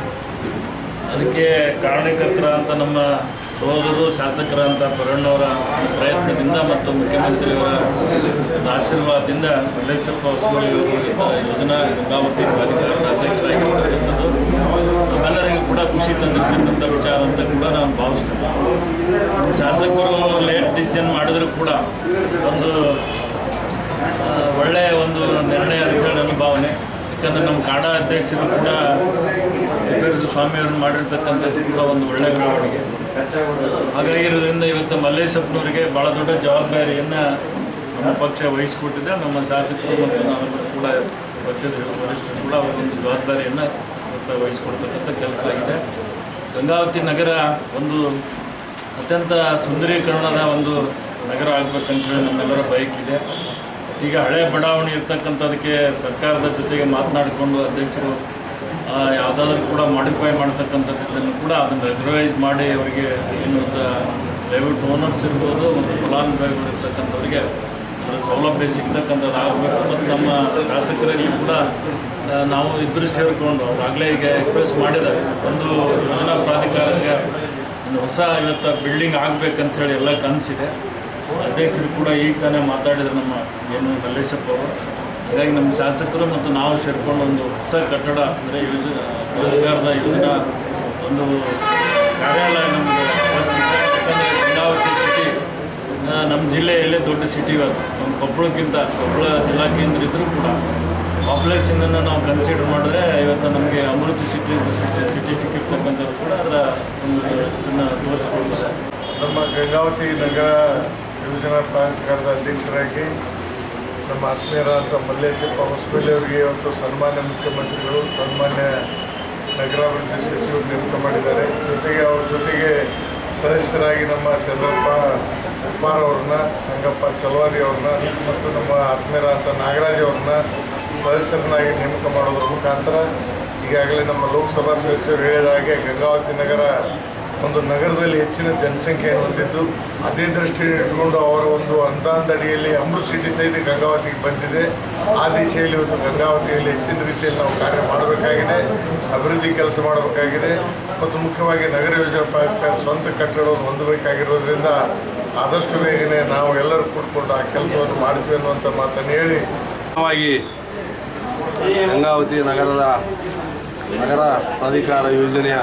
ಅದಕ್ಕೆ ಕಾರಣಕರ್ತರಂತ ನಮ್ಮ ಸಹೋದರರು ಶಾಸಕರಂತ ಪರಣ್ಣವರ ಪ್ರಯತ್ನದಿಂದ ಮತ್ತು ಮುಖ್ಯಮಂತ್ರಿಯವರ ಆಶೀರ್ವಾದದಿಂದ ಮಲ್ಲೇಶಪ್ಪ ಹೊಸಮಲ್ಲಿಯವರು ಯೋಜನಾ ಗಂಗಾವತಿ ಪ್ರಾಧಿಕಾರದ ಅಧ್ಯಕ್ಷರಾಗಿ ಮಾಡಿರ್ತಕ್ಕಂಥದ್ದು ನಮ್ಮೆಲ್ಲರಿಗೂ ಕೂಡ ಖುಷಿ ತಂದಿರ್ತಕ್ಕಂಥ ವಿಚಾರ ಅಂತ ಕೂಡ ನಾನು ಭಾವಿಸ್ತೇನೆ. ಶಾಸಕರು ಲೇಟ್ ಡಿಸಿಷನ್ ಮಾಡಿದರೂ ಕೂಡ ಒಂದು ಒಳ್ಳೆಯ ಒಂದು ನಿರ್ಣಯ ಅಂತೇಳಿ ನನ್ನ ಭಾವನೆ. ಯಾಕಂದರೆ ನಮ್ಮ ಕಾಡಾ ಅಧ್ಯಕ್ಷರು ಕೂಡ ತಿಪ್ಪೇಸ್ವಾಮಿ ಸ್ವಾಮಿಯವರು ಮಾಡಿರ್ತಕ್ಕಂಥದ್ದು ಕೂಡ ಒಂದು ಒಳ್ಳೆಯ ಬೆಳವಣಿಗೆ. ಹಾಗಾಗಿರೋದ್ರಿಂದ ಇವತ್ತು ಮಲ್ಲೇಶಪ್ಪನವರಿಗೆ ಭಾಳ ದೊಡ್ಡ ಜವಾಬ್ದಾರಿಯನ್ನು ನಮ್ಮ ಪಕ್ಷ ವಹಿಸಿಕೊಟ್ಟಿದೆ. ನಮ್ಮ ಶಾಸಕರು ಮತ್ತು ನಾವೆಲ್ಲರೂ ಕೂಡ ಪಕ್ಷದ ವರಿಷ್ಠರು ಕೂಡ ಅವರಿಗೊಂದು ಜವಾಬ್ದಾರಿಯನ್ನು ಇವತ್ತು ವಹಿಸಿಕೊಡ್ತಕ್ಕಂಥ ಕೆಲಸ ಆಗಿದೆ. ಗಂಗಾವತಿ ನಗರ ಒಂದು ಅತ್ಯಂತ ಸುಂದರೀಕರಣದ ಒಂದು ನಗರ ಆಗಬೇಕಂತೇಳಿ ನಮ್ಮೆಲ್ಲರ ಬಯಕಿದೆ. ಈಗ ಹಳೆ ಬಡಾವಣೆ ಇರ್ತಕ್ಕಂಥದಕ್ಕೆ ಸರ್ಕಾರದ ಜೊತೆಗೆ ಮಾತನಾಡಿಕೊಂಡು ಅಧ್ಯಕ್ಷರು ಯಾವುದಾದ್ರೂ ಕೂಡ ಮಾಡಿಫೈ ಮಾಡ್ತಕ್ಕಂಥದ್ದನ್ನು ಕೂಡ ಅದನ್ನು ರೆಗ್ಯುಲರೈಸ್ ಮಾಡಿ ಅವರಿಗೆ ಏನು ಪ್ರೈವೇಟ್ ಓನರ್ಸ್ ಇರ್ಬೋದು ಮತ್ತು ಫಲಾನುಭವಿಗಳು ಇರ್ತಕ್ಕಂಥವ್ರಿಗೆ ಅದರ ಸೌಲಭ್ಯ ಸಿಗ್ತಕ್ಕಂಥದ್ದು ಆಗಬೇಕು. ಮತ್ತು ನಮ್ಮ ಶಾಸಕರಲ್ಲಿ ಕೂಡ ನಾವು ಇಬ್ಬರು ಸೇರಿಕೊಂಡು ಅವರಾಗಲೇ ಈಗ ಎಕ್ಸ್ಪ್ರೆಸ್ ಮಾಡಿದ್ದಾರೆ, ಒಂದು ಯೋಜನಾ ಪ್ರಾಧಿಕಾರಕ್ಕೆ ಒಂದು ಹೊಸ ಇವತ್ತು ಬಿಲ್ಡಿಂಗ್ ಆಗಬೇಕಂಥೇಳಿ ಎಲ್ಲ ಕನಸಿದೆ. ಅಧ್ಯಕ್ಷರು ಕೂಡ ಈಗ ತಾನೇ ಮಾತಾಡಿದ್ರು ನಮ್ಮ ಏನು ಮಲ್ಲೇಶಪ್ಪ ಅವರು. ಹಾಗಾಗಿ ನಮ್ಮ ಶಾಸಕರು ಮತ್ತು ನಾವು ಸೇರಿಕೊಂಡು ಒಂದು ಹೊಸ ಕಟ್ಟಡ ಅಂದರೆ ಪ್ರಾಧಿಕಾರದ ಯೋಜನಾ ಒಂದು ಕಾರ್ಯಾಲಯ ನಮಗೆ ಅವಶ್ಯಕ. ಯಾಕಂದರೆ ಗಂಗಾವತಿ ಸಿಟಿ ನಮ್ಮ ಜಿಲ್ಲೆಯಲ್ಲೇ ದೊಡ್ಡ ಸಿಟಿ ಅದು. ನಮ್ಮ ಕೊಪ್ಪಳ ಜಿಲ್ಲಾ ಕೇಂದ್ರ ಇದ್ದರೂ ಕೂಡ ಪಾಪ್ಯುಲೇಷನನ್ನು ನಾವು ಕನ್ಸಿಡರ್ ಮಾಡಿದ್ರೆ ಇವತ್ತು ನಮಗೆ ಅಮೃತ ಸಿಟಿ ಸಿಕ್ಕಿರ್ತಕ್ಕಂಥದ್ದು ಕೂಡ ಅದರ ಒಂದು ಇದನ್ನು ತೋರಿಸ್ಕೊಳ್ತದೆ. ನಮ್ಮ ಗಂಗಾವತಿ ನಗರ ಯೋಜನಾ ಪ್ರಾಧಿಕಾರದ ಅಧ್ಯಕ್ಷರಾಗಿ ನಮ್ಮ ಆತ್ಮೀಯರಾದ ಮಲ್ಲೇಶಪ್ಪ ಹೊಸಮಲ್ಲಿ ಅವರಿಗೆ ಇವತ್ತು ಸನ್ಮಾನ್ಯ ಮುಖ್ಯಮಂತ್ರಿಗಳು, ಸನ್ಮಾನ್ಯ ನಗರಾಭಿವೃದ್ಧಿ ಸಚಿವರು ನೇಮಕ ಮಾಡಿದ್ದಾರೆ. ಜೊತೆಗೆ ಅವ್ರ ಜೊತೆಗೆ ಸದಸ್ಯರಾಗಿ ನಮ್ಮ ಚಂದ್ರಪ್ಪ ಉಪ್ಪಾರ್ ಅವ್ರನ್ನ, ಸಂಗಪ್ಪ ಚಲವಾದಿ ಅವ್ರನ್ನ ಮತ್ತು ನಮ್ಮ ಆತ್ಮೀಯರಾದ ನಾಗರಾಜ್ ಅವ್ರನ್ನ ಸದಸ್ಯರನ್ನಾಗಿ ನೇಮಕ ಮಾಡೋದ್ರ ಮುಖಾಂತರ ಈಗಾಗಲೇ ನಮ್ಮ ಲೋಕಸಭಾ ಸದಸ್ಯರು ಹೇಳಿದ ಹಾಗೆ ಗಂಗಾವತಿ ನಗರ ಒಂದು ನಗರದಲ್ಲಿ ಹೆಚ್ಚಿನ ಜನಸಂಖ್ಯೆಯನ್ನು ಹೊಂದಿದ್ದು, ಅದೇ ದೃಷ್ಟಿಯನ್ನು ಇಟ್ಕೊಂಡು ಅವರ ಒಂದು ಅಡಿಯಲ್ಲಿ ಅಮೃತ ಸಿಟಿ ಸಹಿತ ಗಂಗಾವತಿಗೆ ಬಂದಿದೆ. ಆ ದಿಶೆಯಲ್ಲಿ ಇವತ್ತು ಗಂಗಾವತಿಯಲ್ಲಿ ಹೆಚ್ಚಿನ ರೀತಿಯಲ್ಲಿ ನಾವು ಕಾರ್ಯ ಮಾಡಬೇಕಾಗಿದೆ, ಅಭಿವೃದ್ಧಿ ಕೆಲಸ ಮಾಡಬೇಕಾಗಿದೆ ಮತ್ತು ಮುಖ್ಯವಾಗಿ ನಗರ ಯೋಜನಾ ಪ್ರಾಧಿಕಾರ ಸ್ವಂತ ಕಟ್ಟಡವನ್ನು ಹೊಂದಬೇಕಾಗಿರೋದ್ರಿಂದ ಆದಷ್ಟು ಬೇಗನೆ ನಾವು ಎಲ್ಲರೂ ಕೂಡಿಕೊಂಡು ಆ ಕೆಲಸವನ್ನು ಮಾಡ್ತೀವಿ ಅನ್ನುವಂಥ ಮಾತನ್ನು ಹೇಳಿ ಗಂಗಾವತಿ ನಗರ ಪ್ರಾಧಿಕಾರ ಯೋಜನೆಯ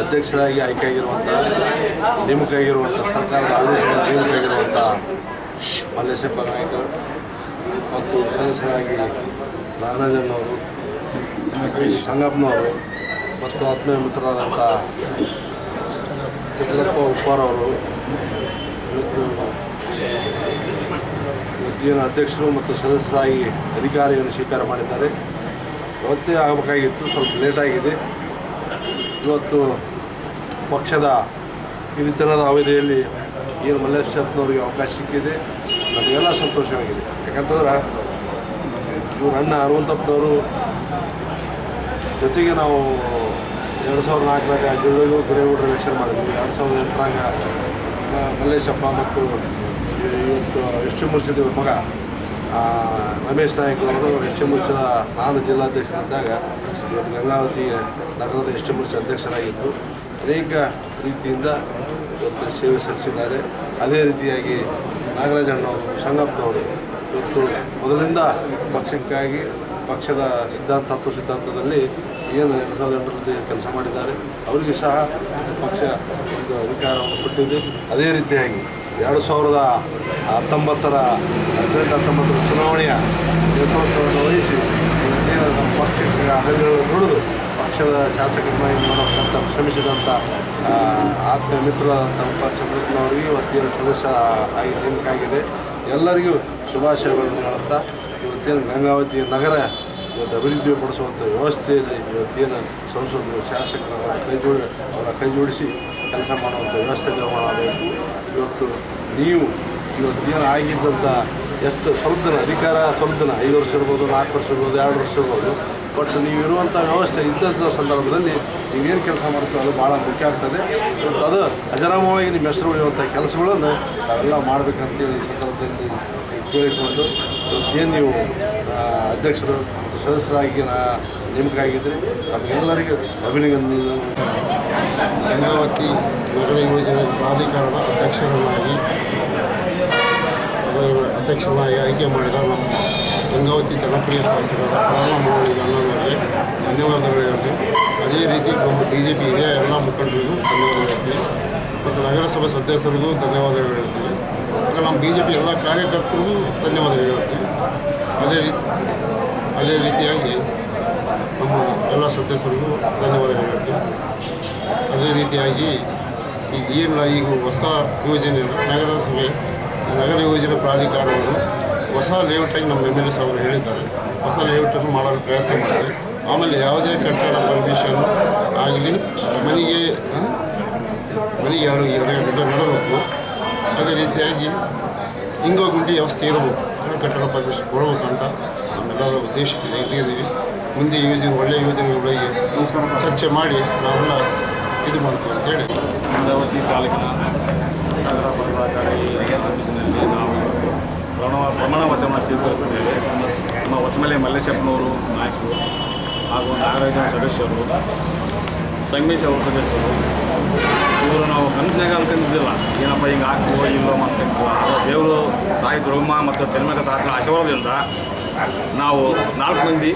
ಅಧ್ಯಕ್ಷರಾಗಿ ಆಯ್ಕೆಯಾಗಿರುವಂಥ ನೇಮಕ ಆಗಿರುವಂಥ ಸರ್ಕಾರದ ಆದೇಶದ ನೇಮಕ ಆಗಿರುವಂಥ ಮಲ್ಲೇಶಪ್ಪ ನಾಯ್ಕರು ಮತ್ತು ಸದಸ್ಯರಾಗಿ ನಾಗರಾಜನವರು, ಸಂಗಪ್ಪನವರು ಮತ್ತು ಆತ್ಮೀಯ ಮಿತ್ರರಾದಂಥ ಚಂದ್ರಪ್ಪ ಉಪ್ಪಾರ್ ಅವರು ಇವತ್ತೇನು ಅಧ್ಯಕ್ಷರು ಮತ್ತು ಸದಸ್ಯರಾಗಿ ಅಧಿಕಾರಿಯನ್ನು ಸ್ವೀಕಾರ ಮಾಡಿದ್ದಾರೆ. ಇವತ್ತೇ ಆಗಬೇಕಾಗಿತ್ತು, ಸ್ವಲ್ಪ ಲೇಟಾಗಿದೆ. ಇವತ್ತು ಪಕ್ಷದ ಹಿರಿತನದ ಅವಧಿಯಲ್ಲಿ ಏನು ಮಲ್ಲೇಶಪ್ಪನವರಿಗೆ ಅವಕಾಶ ಸಿಕ್ಕಿದೆ, ನಮಗೆಲ್ಲ ಸಂತೋಷವಾಗಿದೆ. ಯಾಕಂತಂದ್ರೆ ಇವರು ಅಣ್ಣ ಹನುಮಂತಪ್ಪನವರು ಜೊತೆಗೆ ನಾವು 2004 ದೇವೇಗೌಡರ ಎಲೆಕ್ಷನ್ ಮಾಡಿದ್ವಿ. 2008 ಮಲ್ಲೇಶಪ್ಪ ಮತ್ತು ಇವತ್ತು ಎಸ್ ಎಂ ಮುರ್ಷಿದೇವ್ರ ಮಗ ರಮೇಶ್ ನಾಯಕ್ ಅವರು ಎಸ್ ಎಂ ಮುರ್ಷದ ನಾನು ಜಿಲ್ಲಾಧ್ಯಕ್ಷರಿದ್ದಾಗ ಇವತ್ತು ಗಂಗಾವತಿ ನಗರದ ಎಸ್ ಎಂ ಮುರ್ಷ ಅಧ್ಯಕ್ಷರಾಗಿದ್ದು ಅನೇಕ ರೀತಿಯಿಂದ ಇವತ್ತು ಸೇವೆ ಸಲ್ಲಿಸಿದ್ದಾರೆ. ಅದೇ ರೀತಿಯಾಗಿ ನಾಗರಾಜಣ್ಣವರು, ಸಂಗಪ್ಪನವರು ಇವತ್ತು ಮೊದಲಿಂದ ಪಕ್ಷಕ್ಕಾಗಿ ಪಕ್ಷದ ತತ್ವ ಸಿದ್ಧಾಂತದಲ್ಲಿ ಏನು 2008ರಲ್ಲಿ ಕೆಲಸ ಮಾಡಿದ್ದಾರೆ. ಅವರಿಗೆ ಸಹ ಪಕ್ಷ ಒಂದು ಅಧಿಕಾರವನ್ನು ಕೊಟ್ಟಿದೆ. ಅದೇ ರೀತಿಯಾಗಿ 2019 ಚುನಾವಣೆಯ ನೇತೃತ್ವವನ್ನು ವಹಿಸಿ ನಮ್ಮ ಪಕ್ಷಕ್ಕೆ ಹರಿಗಳನ್ನು ನುಡಿದು ಪಕ್ಷದ ಶಾಸಕರನ್ನಾಗಿ ಮಾಡೋಕ್ಕಂತ ಶ್ರಮಿಸಿದಂಥ ಆತ್ಮೀಯ ಮಿತ್ರರಾದಂಥ ಚಂದ್ರಪ್ಪನವರಿಗೆ ಇವತ್ತೇನು ಸದಸ್ಯ ಆಗಿ ನೇಮಕ ಆಗಿದೆ. ಎಲ್ಲರಿಗೂ ಶುಭಾಶಯಗಳನ್ನು ಹೇಳುತ್ತಾ ಇವತ್ತೇನು ಗಂಗಾವತಿ ನಗರ ಇವತ್ತು ಅಭಿವೃದ್ಧಿಪಡಿಸುವಂಥ ವ್ಯವಸ್ಥೆಯಲ್ಲಿ ಇವತ್ತೇನು ಸಂಸದರು ಶಾಸಕರ ಅವರ ಕೈ ಜೋಡಿಸಿ ಕೆಲಸ ಮಾಡುವಂಥ ವ್ಯವಸ್ಥೆ ನಿರ್ಮಾಣ ಆಗಬೇಕು. ಇವತ್ತು ನೀವು ಇವತ್ತೇನು ಆಗಿದ್ದಂಥ ಎಷ್ಟು ಸ್ವಲ್ಪ ದಿನ ಅಧಿಕಾರ, ಸ್ವಲ್ಪ ದಿನ 5 ವರ್ಷ ಇರ್ಬೋದು, 4 ವರ್ಷ ಇರ್ಬೋದು, 2 ವರ್ಷ ಇರ್ಬೋದು, ಬಟ್ ನೀವು ಇರುವಂಥ ವ್ಯವಸ್ಥೆ ಇದ್ದಂಥ ಸಂದರ್ಭದಲ್ಲಿ ನೀವೇನು ಕೆಲಸ ಮಾಡ್ತೀವಿ ಅದು ಭಾಳ ಮುಖ್ಯ ಆಗ್ತದೆ. ಇವತ್ತು ಅದು ಅಜರಾಮವಾಗಿ ನಿಮ್ಮ ಹೆಸರು ಉಳಿಯುವಂಥ ಕೆಲಸಗಳನ್ನು ನಾವೆಲ್ಲ ಮಾಡಬೇಕಂತೇಳಿ ಈ ಸಂದರ್ಭದಲ್ಲಿ ಕೇಳಿಕೊಂಡು ಇವತ್ತೇನು ನೀವು ಅಧ್ಯಕ್ಷರು ಸದಸ್ಯರಾಗಿ ನೇಮಕ ಆಗಿದ್ದರೆ ತಮಗೆಲ್ಲರಿಗೂ ಅಭಿನಂದನೆ. ಗಂಗಾವತಿ ನಗರ ಯೋಜನೆ ಪ್ರಾಧಿಕಾರದ ಅಧ್ಯಕ್ಷರನ್ನಾಗಿ ಆಯ್ಕೆ ಮಾಡಿದ ನಮ್ಮ ಗಂಗಾವತಿ ಜನಪ್ರಿಯ ಶಾಸಕರಾದ ಪ್ರಹ್ಲಾದ ಮನೋಹರ್ ಅಣ್ಣನವರಿಗೆ ಧನ್ಯವಾದಗಳು ಹೇಳ್ತೀವಿ. ಅದೇ ರೀತಿ ನಮ್ಮ BJP ಹಿರಿಯ ಎಲ್ಲ ಮುಖಂಡರಿಗೂ ಧನ್ಯವಾದಗಳು ಹೇಳ್ತೀವಿ ಮತ್ತು ನಗರಸಭಾ ಸದಸ್ಯರಿಗೂ ಧನ್ಯವಾದಗಳು ಹೇಳ್ತೀವಿ. ಮತ್ತು ನಮ್ಮ BJP ಎಲ್ಲ ಕಾರ್ಯಕರ್ತರಿಗೂ ಧನ್ಯವಾದಗಳು ಹೇಳ್ತೀವಿ. ಅದೇ ರೀತಿಯಾಗಿ ನಮ್ಮ ಎಲ್ಲ ಸದಸ್ಯರಿಗೂ ಧನ್ಯವಾದಗಳು ಹೇಳ್ತೀವಿ. ಅದೇ ರೀತಿಯಾಗಿ ಈಗ ಹೊಸ ಯೋಜನೆ ನಗರ ಯೋಜನೆ ಪ್ರಾಧಿಕಾರವನ್ನು ಹೊಸ ಲೇಔಟಾಗಿ ನಮ್ಮ MLA ಸಾಹೇಬರು ಹೇಳಿದ್ದಾರೆ. ಹೊಸ ಲೇಔಟನ್ನು ಮಾಡಲು ಪ್ರಯತ್ನ ಮಾಡ್ತೀವಿ. ಆಮೇಲೆ ಯಾವುದೇ ಕಟ್ಟಡ ಪರ್ಮಿಷನ್ ಆಗಲಿ ಮನೆಗೆ 2 ನಡಬೇಕು. ಅದೇ ರೀತಿಯಾಗಿ ಇಂಗೋ ಗುಂಡಿ ವ್ಯವಸ್ಥೆ ಇರಬೇಕು. ಕಟ್ಟಡ ಪರ್ಮಿಷನ್ ಕೊಡಬೇಕಂತ ನಮ್ಮೆಲ್ಲರ ಉದ್ದೇಶ ಇಟ್ಟಿದ್ದೀವಿ. ಮುಂದೆ ಒಳ್ಳೆಯ ಯೋಜನೆಗಳಿಗೆ ಚರ್ಚೆ ಮಾಡಿ ನಾವೆಲ್ಲ ಇದು ಮಾಡ್ತೀವಿ ಅಂತೇಳಿ. ಗಂಗಾವತಿ ತಾಲೂಕಿನ ನಗರ ಪ್ರಾಧಿಕಾರಿ ಆಫೀಸಿನಲ್ಲಿ ನಾವು ಪ್ರಮಾಣ ವಚನ ಸ್ವೀಕರಿಸಿದ್ದೇವೆ. ನಮ್ಮ ಹೊಸಮಲೆ ಮಲ್ಲೇಶಪ್ಪನವರು ನಾಯಕರು ಹಾಗೂ ನಾಗರಾಜನ ಸದಸ್ಯರು, ಸಂಗಮೇಶ್ ಅವರು ಸದಸ್ಯರು, ಇವರು ನಾವು ಕನಸಿನಾಗ ಅನ್ಕೊಂಡಿದ್ದಿಲ್ಲ ಏನಪ್ಪ ಹಿಂಗೆ ಆಗ್ತೀವೋ ಇಲ್ಲೋ ಮಾಡ್ಕೊಂತೀವೋ. ದೇವರು ತಾಯಿ ದುರ್ಗಮ್ಮ ಮತ್ತು ಜನ್ಮಕ ತಾತನ ಆಶೀರ್ವಾದದಿಂದ ನಾವು 4 ಮಂದಿ,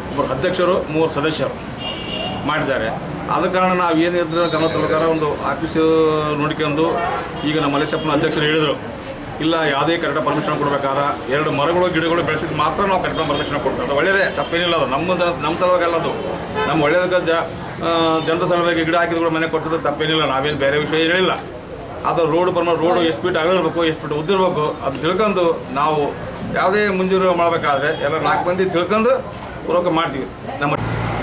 ಒಬ್ಬರು ಅಧ್ಯಕ್ಷರು, 3 ಸದಸ್ಯರು ಮಾಡಿದ್ದಾರೆ. ಆದ ಕಾರಣ ನಾವು ಏನಿದ್ರೆ ಗಮನ ಪ್ರಕಾರ ಒಂದು ಆಫೀಸು ನೋಡ್ಕೊಂಡು ಈಗ ನಮ್ಮ ಮಲ್ಲೇಶಪ್ಪನ ಅಧ್ಯಕ್ಷರು ಹೇಳಿದರು, ಇಲ್ಲ ಯಾವುದೇ ಕಟ್ಟಡ ಪರ್ಮಿಷನ್ ಕೊಡ್ಬೇಕಾದ್ರೆ 2 ಮರಗಳು ಗಿಡಗಳು ಬೆಳೆಸಿದ್ದು ಮಾತ್ರ ನಾವು ಕಟ್ಟಡ ಪರ್ಮಿಷನ್ ಕೊಡ್ತೀವಿ. ಅದು ಒಳ್ಳೆಯದೇ, ತಪ್ಪೇನಿಲ್ಲ. ಅದು ನಮ್ಮ ಸಲುವಾಗಿ ಅದು ನಮ್ಮ ಒಳ್ಳೆಯದಕ್ಕೆ ಜನರ ಸಲುವಾಗಿ ಗಿಡ ಹಾಕಿದ್ರು ಮನೆ ಕೊಟ್ಟಿದ್ದು ತಪ್ಪೇನಿಲ್ಲ. ನಾವೇನು ಬೇರೆ ವಿಷಯ ಹೇಳಿಲ್ಲ. ಅದು ರೋಡ್ ರೋಡು ಎಷ್ಟು ಫೀಟ್ ಅಗಲಿರ್ಬೇಕು, ಎಷ್ಟು ಫೀಟ್ ಉದ್ದಿರ್ಬೇಕು ಅದು ತಿಳ್ಕೊಂಡು ನಾವು ಯಾವುದೇ ಮುಂಜೂರು ಮಾಡಬೇಕಾದ್ರೆ ಎಲ್ಲ 4 ಮಂದಿ ತಿಳ್ಕೊಂಡು ಪೂರ್ವಕ ಮಾಡ್ತೀವಿ. ನಮ್ಮ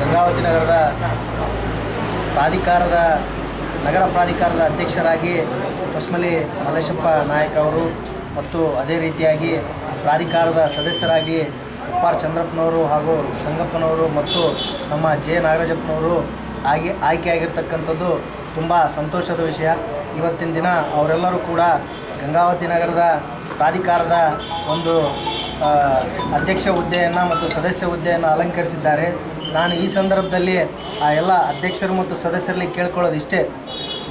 ಗಂಗಾವತಿ ನಗರ ಪ್ರಾಧಿಕಾರದ ಅಧ್ಯಕ್ಷರಾಗಿ ಹೊಸಮಲೆ ಮಲ್ಲೇಶಪ್ಪ ನಾಯಕ್ ಅವರು ಮತ್ತು ಅದೇ ರೀತಿಯಾಗಿ ಪ್ರಾಧಿಕಾರದ ಸದಸ್ಯರಾಗಿ ಉಪ್ಪಾರ್ ಚಂದ್ರಪ್ಪನವರು ಹಾಗೂ ಸಂಗಪ್ಪನವರು ಮತ್ತು ನಮ್ಮ ಜೆ ನಾಗರಾಜಪ್ಪನವರು ಆಯ್ಕೆಯಾಗಿರ್ತಕ್ಕಂಥದ್ದು ತುಂಬ ಸಂತೋಷದ ವಿಷಯ. ಇವತ್ತಿನ ದಿನ ಅವರೆಲ್ಲರೂ ಕೂಡ ಗಂಗಾವತಿ ನಗರದ ಪ್ರಾಧಿಕಾರದ ಒಂದು ಅಧ್ಯಕ್ಷ ಹುದ್ದೆಯನ್ನು ಮತ್ತು ಸದಸ್ಯ ಹುದ್ದೆಯನ್ನು ಅಲಂಕರಿಸಿದ್ದಾರೆ. ನಾನು ಈ ಸಂದರ್ಭದಲ್ಲಿ ಆ ಎಲ್ಲ ಅಧ್ಯಕ್ಷರು ಮತ್ತು ಸದಸ್ಯರಲ್ಲಿ ಕೇಳ್ಕೊಳ್ಳೋದು ಇಷ್ಟೇ,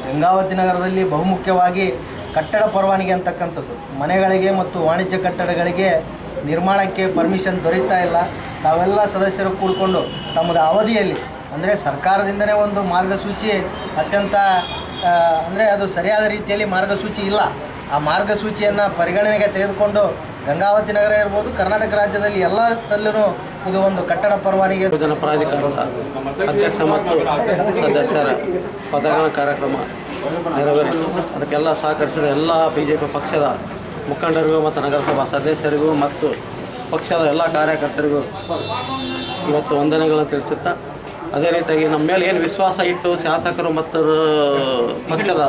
ಗಂಗಾವತಿ ನಗರದಲ್ಲಿ ಬಹುಮುಖ್ಯವಾಗಿ ಕಟ್ಟಡ ಪರವಾನಗಿ ಅಂತಕ್ಕಂಥದ್ದು ಮನೆಗಳಿಗೆ ಮತ್ತು ವಾಣಿಜ್ಯ ಕಟ್ಟಡಗಳಿಗೆ ನಿರ್ಮಾಣಕ್ಕೆ ಪರ್ಮಿಷನ್ ದೊರೀತಾ ಇಲ್ಲ. ತಾವೆಲ್ಲ ಸದಸ್ಯರು ಕೂಡಿಕೊಂಡು ತಮ್ಮದು ಅವಧಿಯಲ್ಲಿ ಅಂದರೆ ಸರ್ಕಾರದಿಂದಲೇ ಒಂದು ಮಾರ್ಗಸೂಚಿ ಅತ್ಯಂತ ಅಂದರೆ ಅದು ಸರಿಯಾದ ರೀತಿಯಲ್ಲಿ ಮಾರ್ಗಸೂಚಿ ಇಲ್ಲ. ಆ ಮಾರ್ಗಸೂಚಿಯನ್ನು ಪರಿಗಣನೆಗೆ ತೆಗೆದುಕೊಂಡು ಗಂಗಾವತಿ ನಗರ ಇರ್ಬೋದು, ಕರ್ನಾಟಕ ರಾಜ್ಯದಲ್ಲಿ ಎಲ್ಲ ತಲ್ಲೂ ಇದು ಒಂದು ಕಟ್ಟಡ ಪರವಾನಗಿ ಯೋಜನಾ ಪ್ರಾಧಿಕಾರದ ಅಧ್ಯಕ್ಷ ಮತ್ತು ಸದಸ್ಯರ ಪದಗ್ರಹಣ ಕಾರ್ಯಕ್ರಮ ನೆರವೇರಿತು. ಅದಕ್ಕೆಲ್ಲ ಸಹಕರಿಸಿದ ಎಲ್ಲ BJP ಪಕ್ಷದ ಮುಖಂಡರಿಗೂ ಮತ್ತು ನಗರಸಭಾ ಸದಸ್ಯರಿಗೂ ಮತ್ತು ಪಕ್ಷದ ಎಲ್ಲ ಕಾರ್ಯಕರ್ತರಿಗೂ ಇವತ್ತು ವಂದನೆಗಳನ್ನು ತಿಳಿಸುತ್ತಾ, ಅದೇ ರೀತಿಯಾಗಿ ನಮ್ಮ ಮೇಲೆ ಏನು ವಿಶ್ವಾಸ ಇಟ್ಟು ಶಾಸಕರು ಮತ್ತು ಪಕ್ಷದ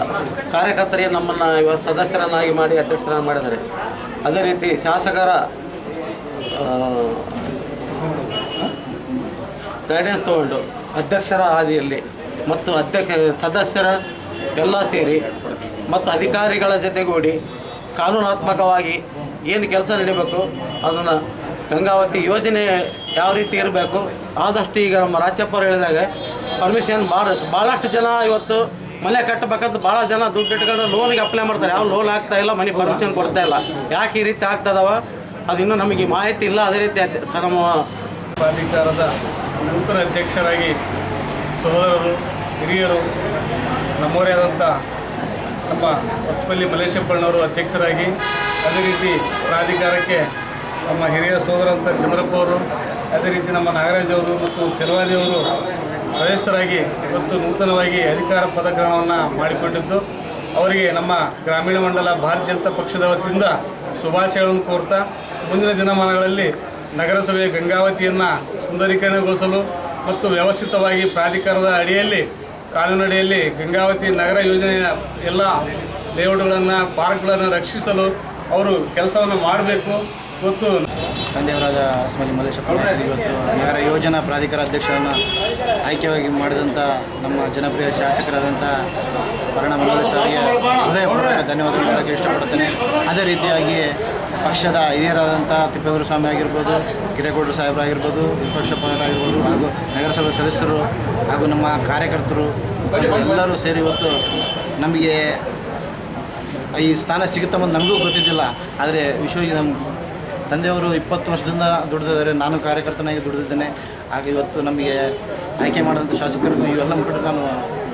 ಕಾರ್ಯಕರ್ತರಿಗೆ ನಮ್ಮನ್ನು ಇವತ್ತು ಸದಸ್ಯರನ್ನಾಗಿ ಮಾಡಿ ಅಧ್ಯಕ್ಷರನ್ನು ಮಾಡಿದ್ದಾರೆ. ಅದೇ ರೀತಿ ಶಾಸಕರ ಗೈಡೆನ್ಸ್ ತಗೊಂಡು ಅಧ್ಯಕ್ಷರ ಹಾದಿಯಲ್ಲಿ ಮತ್ತು ಸದಸ್ಯರ ಎಲ್ಲ ಸೇರಿ ಮತ್ತು ಅಧಿಕಾರಿಗಳ ಜೊತೆಗೂಡಿ ಕಾನೂನಾತ್ಮಕವಾಗಿ ಏನು ಕೆಲಸ ನಡೀಬೇಕು ಅದನ್ನು ಗಂಗಾವತಿ ಯೋಜನೆ ಯಾವ ರೀತಿ ಇರಬೇಕು ಆದಷ್ಟು ಈಗ ನಮ್ಮ ರಾಜ್ಯಪಾಲರು ಹೇಳಿದಾಗ ಪರ್ಮಿಷನ್ ಭಾಳಷ್ಟು ಜನ ಇವತ್ತು ಮನೆ ಕಟ್ಟಬೇಕಂತ ಭಾಳ ಜನ ದುಡ್ಡು ಇಟ್ಕೊಂಡು ಲೋನಿಗೆ ಅಪ್ಲೈ ಮಾಡ್ತಾರೆ. ಯಾವ ಲೋನ್ ಆಗ್ತಾ ಇಲ್ಲ, ಮನೆ ಪರ್ಮಿಷನ್ ಕೊಡ್ತಾ ಇಲ್ಲ. ಯಾಕೆ ಈ ರೀತಿ ಆಗ್ತದವ ಅದು ಇನ್ನೂ ನಮಗೆ ಮಾಹಿತಿ ಇಲ್ಲ. ಅದೇ ರೀತಿ ನಮ್ಮ ಪ್ರಾಧಿಕಾರದ ನೂತನ ಅಧ್ಯಕ್ಷರಾಗಿ ಸಹೋದರರು, ಹಿರಿಯರು, ನಮ್ಮವರೇ ಆದಂಥ ನಮ್ಮ ಹೊಸಮಲೆ ಮಲ್ಲೇಶಪ್ಪನವರು ಅಧ್ಯಕ್ಷರಾಗಿ, ಅದೇ ರೀತಿ ಪ್ರಾಧಿಕಾರಕ್ಕೆ ನಮ್ಮ ಹಿರಿಯ ಸಹೋದರಂತ ಚಂದ್ರಪ್ಪ ಅವರು, ಅದೇ ರೀತಿ ನಮ್ಮ ನಾಗರಾಜ್ ಅವರು ಮತ್ತು ಚೆಲುವಾದಿಯವರು ಸದಸ್ಯರಾಗಿ ಇವತ್ತು ನೂತನವಾಗಿ ಅಧಿಕಾರ ಪದಗ್ರಹಣವನ್ನು ಮಾಡಿಕೊಂಡಿದ್ದು ಅವರಿಗೆ ನಮ್ಮ ಗ್ರಾಮೀಣ ಮಂಡಲ ಭಾರತೀಯ ಜನತಾ ಪಕ್ಷದ ವತಿಯಿಂದ ಶುಭಾಶಯಗಳನ್ನು ಕೋರ್ತಾ ಮುಂದಿನ ದಿನಮಾನಗಳಲ್ಲಿ ನಗರಸಭೆಯ ಗಂಗಾವತಿಯನ್ನು ಸುಂದರೀಕರಣಗೊಳಿಸಲು ಮತ್ತು ವ್ಯವಸ್ಥಿತವಾಗಿ ಪ್ರಾಧಿಕಾರದ ಅಡಿಯಲ್ಲಿ ಕಾನೂನಡಿಯಲ್ಲಿ ಗಂಗಾವತಿ ನಗರ ಯೋಜನೆಯ ಎಲ್ಲ ಲೇಔಟ್ಗಳನ್ನು ಪಾರ್ಕ್ಗಳನ್ನು ರಕ್ಷಿಸಲು ಅವರು ಕೆಲಸವನ್ನು ಮಾಡಬೇಕು. ಇವತ್ತು ತಂದೆಯವರಾದ ಹೊಸಮಲೆ ಮಲ್ಲೇಶಪ್ಪ ಇವತ್ತು ನಗರ ಯೋಜನಾ ಪ್ರಾಧಿಕಾರ ಅಧ್ಯಕ್ಷರನ್ನು ಆಯ್ಕೆಯಾಗಿ ಮಾಡಿದಂಥ ನಮ್ಮ ಜನಪ್ರಿಯ ಶಾಸಕರಾದಂಥ ಪ್ರಹ್ಲಾದ ಮನೋಹರ್ ಅವರಿಗೆ ಹೃದಯಪೂರ್ವಕ ಧನ್ಯವಾದಗಳು ಹೇಳೋಕ್ಕೆ ಇಷ್ಟಪಡುತ್ತೇನೆ. ಅದೇ ರೀತಿಯಾಗಿ ಪಕ್ಷದ ಹಿರಿಯರಾದಂಥ ತಿಪ್ಪೇಂದ್ರ ಸ್ವಾಮಿ ಆಗಿರ್ಬೋದು, ಗಿರೇಗೌಡರು ಸಾಹೇಬರಾಗಿರ್ಬೋದು, ವಿಪಕ್ಷಪ್ಪರಾಗಿರ್ಬೋದು, ಹಾಗೂ ನಗರಸಭೆ ಸದಸ್ಯರು ಹಾಗೂ ನಮ್ಮ ಕಾರ್ಯಕರ್ತರು ಎಲ್ಲರೂ ಸೇರಿ ಇವತ್ತು ನಮಗೆ ಈ ಸ್ಥಾನ ಸಿಗುತ್ತಂಬಂದು ನಮಗೂ ಗೊತ್ತಿದ್ದಿಲ್ಲ. ಆದರೆ ವಿಶ್ವವಾಗಿ ನಮ್ಮ ತಂದೆಯವರು 20 ವರ್ಷದಿಂದ ದುಡಿದಿದ್ದಾರೆ, ನಾನು ಕಾರ್ಯಕರ್ತನಾಗಿ ದುಡಿದಿದ್ದೇನೆ. ಹಾಗೆ ಇವತ್ತು ನಮಗೆ ಆಯ್ಕೆ ಮಾಡಿದಂಥ ಶಾಸಕರಿಗೂ ಇವೆಲ್ಲ ಮುಖಂಡರು ನಾನು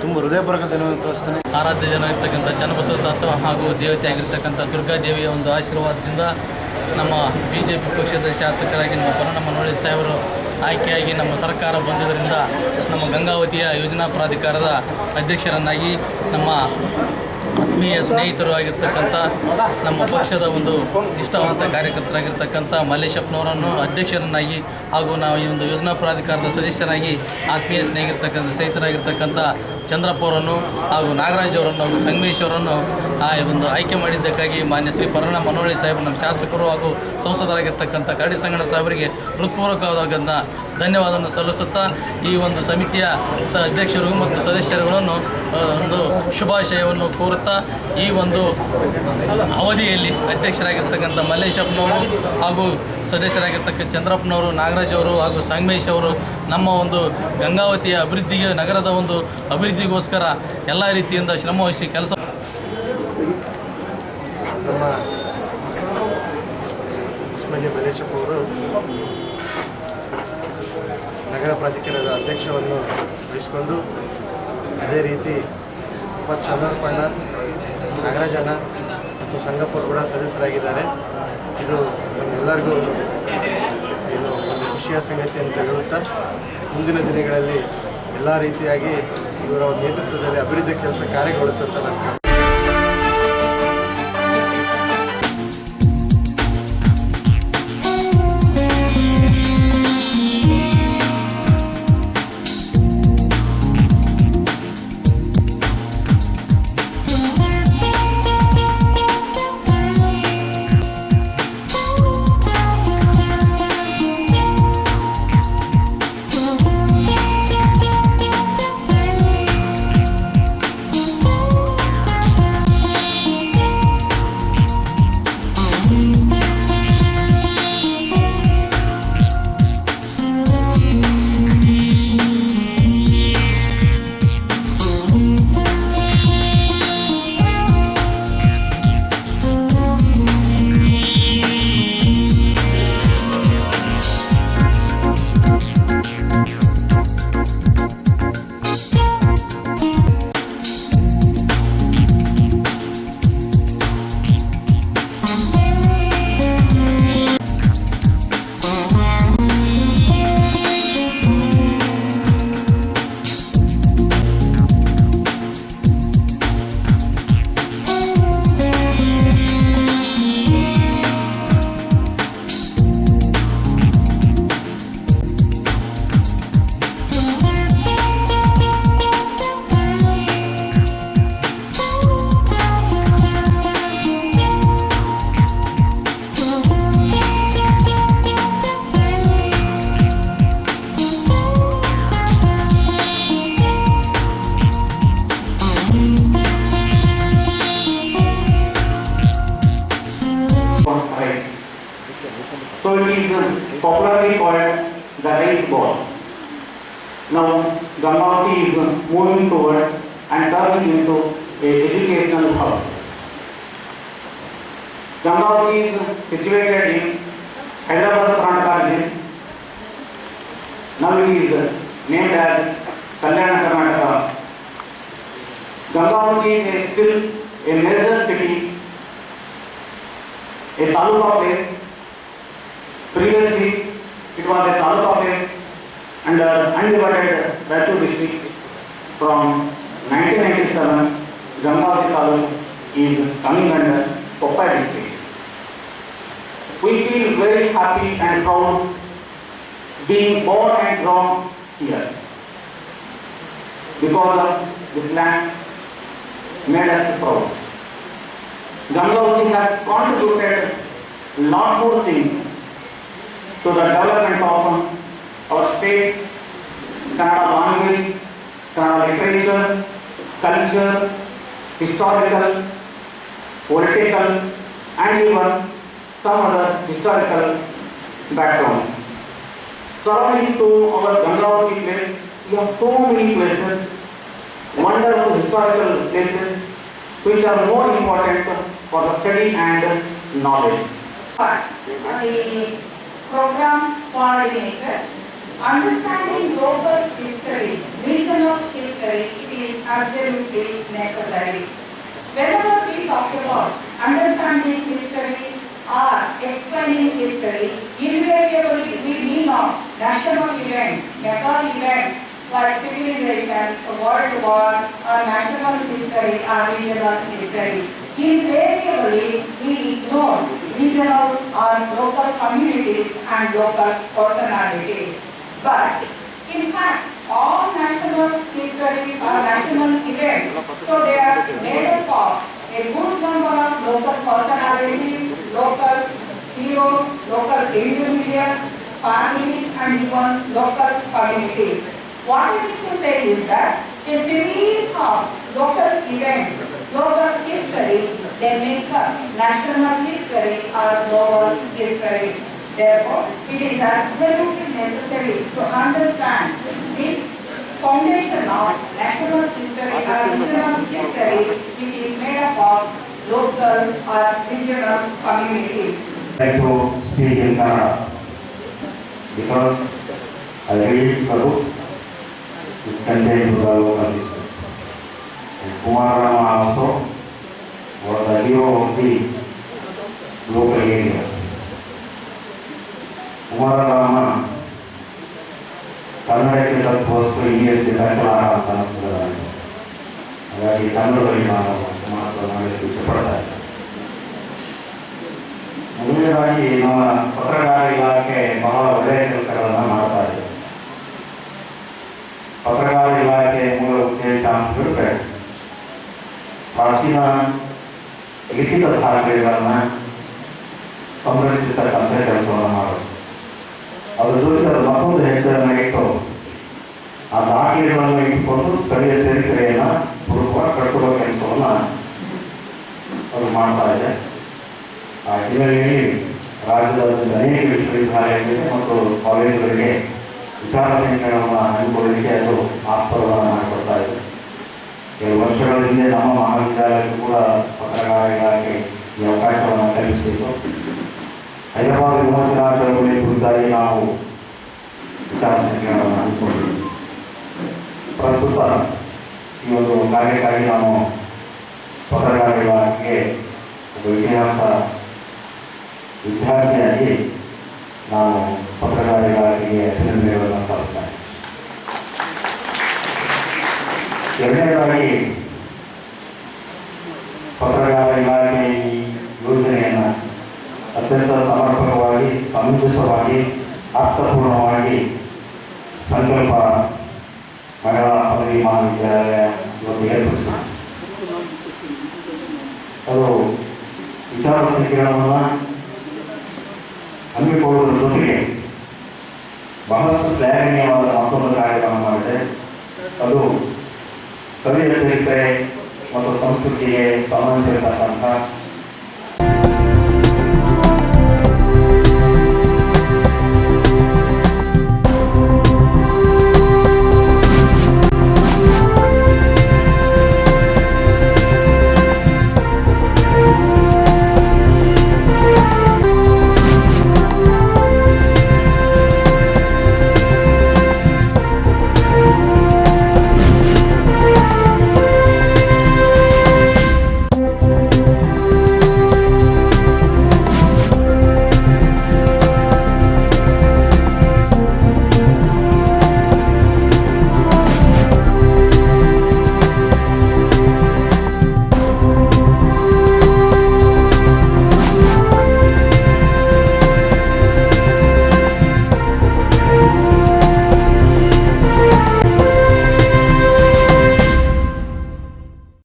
ತುಂಬ ಹೃದಯಪೂರ್ವಕ ಧನ್ಯವಾದ ತಿಳಿಸ್ತೇನೆ. ಆರಾಧ್ಯ ಜನ ಇರ್ತಕ್ಕಂಥ ಚನ್ನಬಸವ ತಾತ ಹಾಗೂ ದೇವತೆ ಆಗಿರ್ತಕ್ಕಂಥ ದುರ್ಗಾದೇವಿಯ ಒಂದು ಆಶೀರ್ವಾದದಿಂದ ನಮ್ಮ BJP ಪಕ್ಷದ ಶಾಸಕರಾಗಿ ನಮ್ಮ ಪರಮನಮನಹಳ್ಳಿ ಸಾಹೇಬರು ಆಯ್ಕೆಯಾಗಿ ನಮ್ಮ ಸರ್ಕಾರ ಬಂದಿದ್ದರಿಂದ ನಮ್ಮ ಗಂಗಾವತಿಯ ಯೋಜನಾ ಪ್ರಾಧಿಕಾರದ ಅಧ್ಯಕ್ಷರನ್ನಾಗಿ ನಮ್ಮ ಆತ್ಮೀಯ ಸ್ನೇಹಿತರು ಆಗಿರ್ತಕ್ಕಂಥ ನಮ್ಮ ಪಕ್ಷದ ಒಂದು ನಿಷ್ಠಾವಂತ ಕಾರ್ಯಕರ್ತರಾಗಿರ್ತಕ್ಕಂಥ ಮಲ್ಲೇಶಪ್ಪನವರನ್ನು ಅಧ್ಯಕ್ಷರನ್ನಾಗಿ ಹಾಗೂ ನಾವು ಈ ಒಂದು ಯೋಜನಾ ಪ್ರಾಧಿಕಾರದ ಸದಸ್ಯರಾಗಿ ಆತ್ಮೀಯ ಸ್ನೇಹಿತರಾಗಿರ್ತಕ್ಕಂಥ ಚಂದ್ರಪ್ಪ ಅವರನ್ನು ಹಾಗೂ ನಾಗರಾಜ್ ಅವರನ್ನು ಹಾಗೂ ಸಂಗಮೇಶ್ ಅವರನ್ನು ಒಂದು ಆಯ್ಕೆ ಮಾಡಿದ್ದಕ್ಕಾಗಿ ಮಾನ್ಯ ಶ್ರೀ ಪರಮನಮನಹಳ್ಳಿ ಸಾಹೇಬರು ನಮ್ಮ ಶಾಸಕರು ಹಾಗೂ ಸಂಸದರಾಗಿರ್ತಕ್ಕಂಥ ಕರಡಿ ಸಂಗಣ್ಣ ಸಾಹೇಬರಿಗೆ ಹೃತ್ಪೂರ್ವಕವಾದ ಧನ್ಯವಾದವನ್ನು ಸಲ್ಲಿಸುತ್ತಾ ಈ ಒಂದು ಸಮಿತಿಯ ಅಧ್ಯಕ್ಷರಿಗೂ ಮತ್ತು ಸದಸ್ಯರುಗಳನ್ನು ಒಂದು ಶುಭಾಶಯವನ್ನು ಕೋರುತ್ತಾ ಈ ಒಂದು ಅವಧಿಯಲ್ಲಿ ಅಧ್ಯಕ್ಷರಾಗಿರ್ತಕ್ಕಂಥ ಮಲ್ಲೇಶಪ್ಪನವರು ಹಾಗೂ ಸದಸ್ಯರಾಗಿರ್ತಕ್ಕಂಥ ಚಂದ್ರಪ್ಪನವರು, ನಾಗರಾಜ್ ಅವರು ಹಾಗೂ ಸಂಗಮೇಶ್ ಅವರು ನಮ್ಮ ಒಂದು ಗಂಗಾವತಿಯ ಅಭಿವೃದ್ಧಿಗೆ, ನಗರದ ಒಂದು ಅಭಿವೃದ್ಧಿಗೋಸ್ಕರ ಎಲ್ಲ ರೀತಿಯಿಂದ ಶ್ರಮವಹಿಸಿ ಕೆಲಸ ನಮ್ಮ ಮಲ್ಲೇಶಪ್ಪ ಅವರು ನಗರ ಪ್ರಾಧಿಕಾರದ ಅಧ್ಯಕ್ಷವನ್ನು ವಹಿಸಿಕೊಂಡು ಅದೇ ರೀತಿ ಚಂದ್ರಪ್ಪಣ್ಣ, ನಾಗರಾಜಣ್ಣ ಮತ್ತು ಸಂಗಪ್ಪರು ಕೂಡ ಸದಸ್ಯರಾಗಿದ್ದಾರೆ. ಇದು ನಮ್ಮೆಲ್ಲರಿಗೂ ಏನು ಒಂದು ಖುಷಿಯ ಸಂಗತಿ ಅಂತ ಹೇಳುತ್ತಾ ಮುಂದಿನ ದಿನಗಳಲ್ಲಿ ಎಲ್ಲ ರೀತಿಯಾಗಿ ಇವರ ನೇತೃತ್ವದಲ್ಲಿ ಅಭಿವೃದ್ಧಿ ಕೆಲಸ ಕಾರ್ಯಗೊಳ್ಳುತ್ತಂತ ನಾನು So it is popularly called the rice ball. Now Gangavati is moving towards and turning into a educational hub. Gangavati is situated in Hyderabad, Karnataka. Now it is named as Kalyana, Karnataka. Gangavati is still a major city, a taluka place. Previously, it was a taluka place under undivided Raichur district. From 1997, Gangavati Taluk is coming under Koppal district. We feel very happy and proud being born and grown here, because of this land made us proud. Gangavati has contributed lot more things to the development of our state, Kannada language, Kannada literature, culture, historical, political, and even some other historical backgrounds. Surrounding to our Gangavati place, we have so many places, wonderful historical places, which are more important for the study and knowledge. The program coordinator, understanding local history, regional history is absolutely necessary. Whenever we talk about understanding history or explaining history, invariably we mean of national events, mega events like civilizations, world war, or national history or regional history. Invariably we ignore regional or local communities and local personalities. But in fact, all national histories are national events, so they are made up of a good number of local personalities, local heroes, local individuals, families, and even local communities. What I wish to say is that a series of local events, local history, they make up national history or global history. Therefore, it is absolutely necessary to understand the foundation of national history or regional history, which is made up of local or regional communities. I like to speak in Kannada because I read the book which contains the local history. And Kumar Rama also was the hero of the local area. Kumararama ಕನ್ನಡಕ್ಕೆ ತಪ್ಪು ವಸ್ತು ಇಂಗ್ಲಿಷ್ಗೆ ದಾಖಲಾರ ಅಂತ ಅನಿಸ್ತದೆ. ಹಾಗಾಗಿ ಕನ್ನಡದಲ್ಲಿ ನಾನು ಮಾಡಲಿಕ್ಕೆ ಇಷ್ಟಪಡ್ತಾ ಇದ್ದೇನೆ. ಮೊದಲನೇದಾಗಿ ನಮ್ಮ ಪತ್ರಕಾರ ಇಲಾಖೆ ಬಹಳ ಒಳ್ಳೆಯ ಕೆಲಸಗಳನ್ನು ಮಾಡ್ತಾ ಇದೆ. ಪತ್ರಕಾರ ಇಲಾಖೆ ಮೂಲ ಉದ್ದೇಶ ಅಂತ ಹೇಳಿದ್ರೆ ಪ್ರಾಚೀನ ಲಿಖಿತ ದಾಖಲೆಗಳನ್ನು ಸಂರಕ್ಷಿಸತಕ್ಕಂಥ ಕೆಲಸವನ್ನು ಮಾಡೋದು. ಅದ್ರ ಜೊತೆ ಮತ್ತೊಂದು ಹೆಜ್ಜೆಯನ್ನು ಇಟ್ಟು ಆ ದಾಖಲೆಗಳನ್ನು ಇಟ್ಕೊಂಡು ಸ್ಥಳೀಯ ಚರಿತ್ರೆಯನ್ನು ಹುಡುಕುವ ಕಟ್ಟುವ ಕೆಲಸವನ್ನು ಅದು ಮಾಡ್ತಾ ಇದೆ. ಆ ಹಿನ್ನೆಲೆಯಲ್ಲಿ ರಾಜ್ಯದ ಅನೇಕ ವಿಶ್ವವಿದ್ಯಾಲಯಗಳಿಗೆ ಮತ್ತು ಕಾಲೇಜುಗಳಿಗೆ ವಿಚಾರ ಸಂಕಿರಣವನ್ನು ಹಮ್ಮಿಕೊಳ್ಳಲಿಕ್ಕೆ ಅದು ಆಸ್ಪದವನ್ನು ಮಾಡಿಕೊಡ್ತಾ ಇದೆ. ಕೆಲವು ವರ್ಷಗಳ ಹಿಂದೆ ನಮ್ಮ ಮಹಾವಿದ್ಯಾಲಯಕ್ಕೂ ಕೂಡ ಪತ್ರಕಾರ ಇಲಾಖೆ ಈ ಅವಕಾಶವನ್ನು ಕಲ್ಪಿಸಿತ್ತು. ಹೈದರಾಬಾದ್ ವಿಮೋಚನಾ ಚಳವಳಿ ಕುರಿತಾಗಿ ನಾವು ವಿಚಾರ ಸಂಕಿರಣವನ್ನು ಹಮ್ಮಿಕೊಂಡಿದ್ದೀವಿ. ಪ್ರಸ್ತುತ ಈ ಒಂದು ಕಾರ್ಯಕ್ಕಾಗಿ ನಾನು ಪತ್ರಕಾರ ಇಲಾಖೆಗೆ ಒಬ್ಬ ಇತಿಹಾಸ ವಿದ್ಯಾರ್ಥಿಯಾಗಿ ನಾನು ಪತ್ರಕಾರ ಇಲಾಖೆಗೆ ಅಭಿನಂದನೆಗಳನ್ನು ಸಲ್ಲಿಸ್ತೇನೆ. ಎರಡನೇದಾಗಿ ಪತ್ರಕಾರ ಇಲಾಖೆ ಈ ಯೋಜನೆಯನ್ನು ಅತ್ಯಂತ ಸಮರ್ಪಕವಾಗಿ, ಸಮಂಜಸವಾಗಿ, ಅರ್ಥಪೂರ್ಣವಾಗಿ ಸಂಕಲ್ಪ ಮಹಿಳಾ ಪದವಿ ಮಹಾವಿದ್ಯಾಲಯ ಇವತ್ತು ಏರ್ಪಡಿಸಿದೆ. ಅದು ವಿಚಾರ ಸಂಕಿರಣವನ್ನು ಹಮ್ಮಿಕೊಳ್ಳುವುದರ ಜೊತೆಗೆ ಬಹಳಷ್ಟು ಶ್ಲಾಘನೀಯವಾದ ಮತ್ತೊಂದು ಕಾರ್ಯಕ್ರಮ ಮಾಡಿದೆ. ಅದು ಸ್ಥಳೀಯ ಚರಿತ್ರೆ ಮತ್ತು ಸಂಸ್ಕೃತಿಗೆ ಸಂಬಂಧಿಸಿರತಕ್ಕಂಥ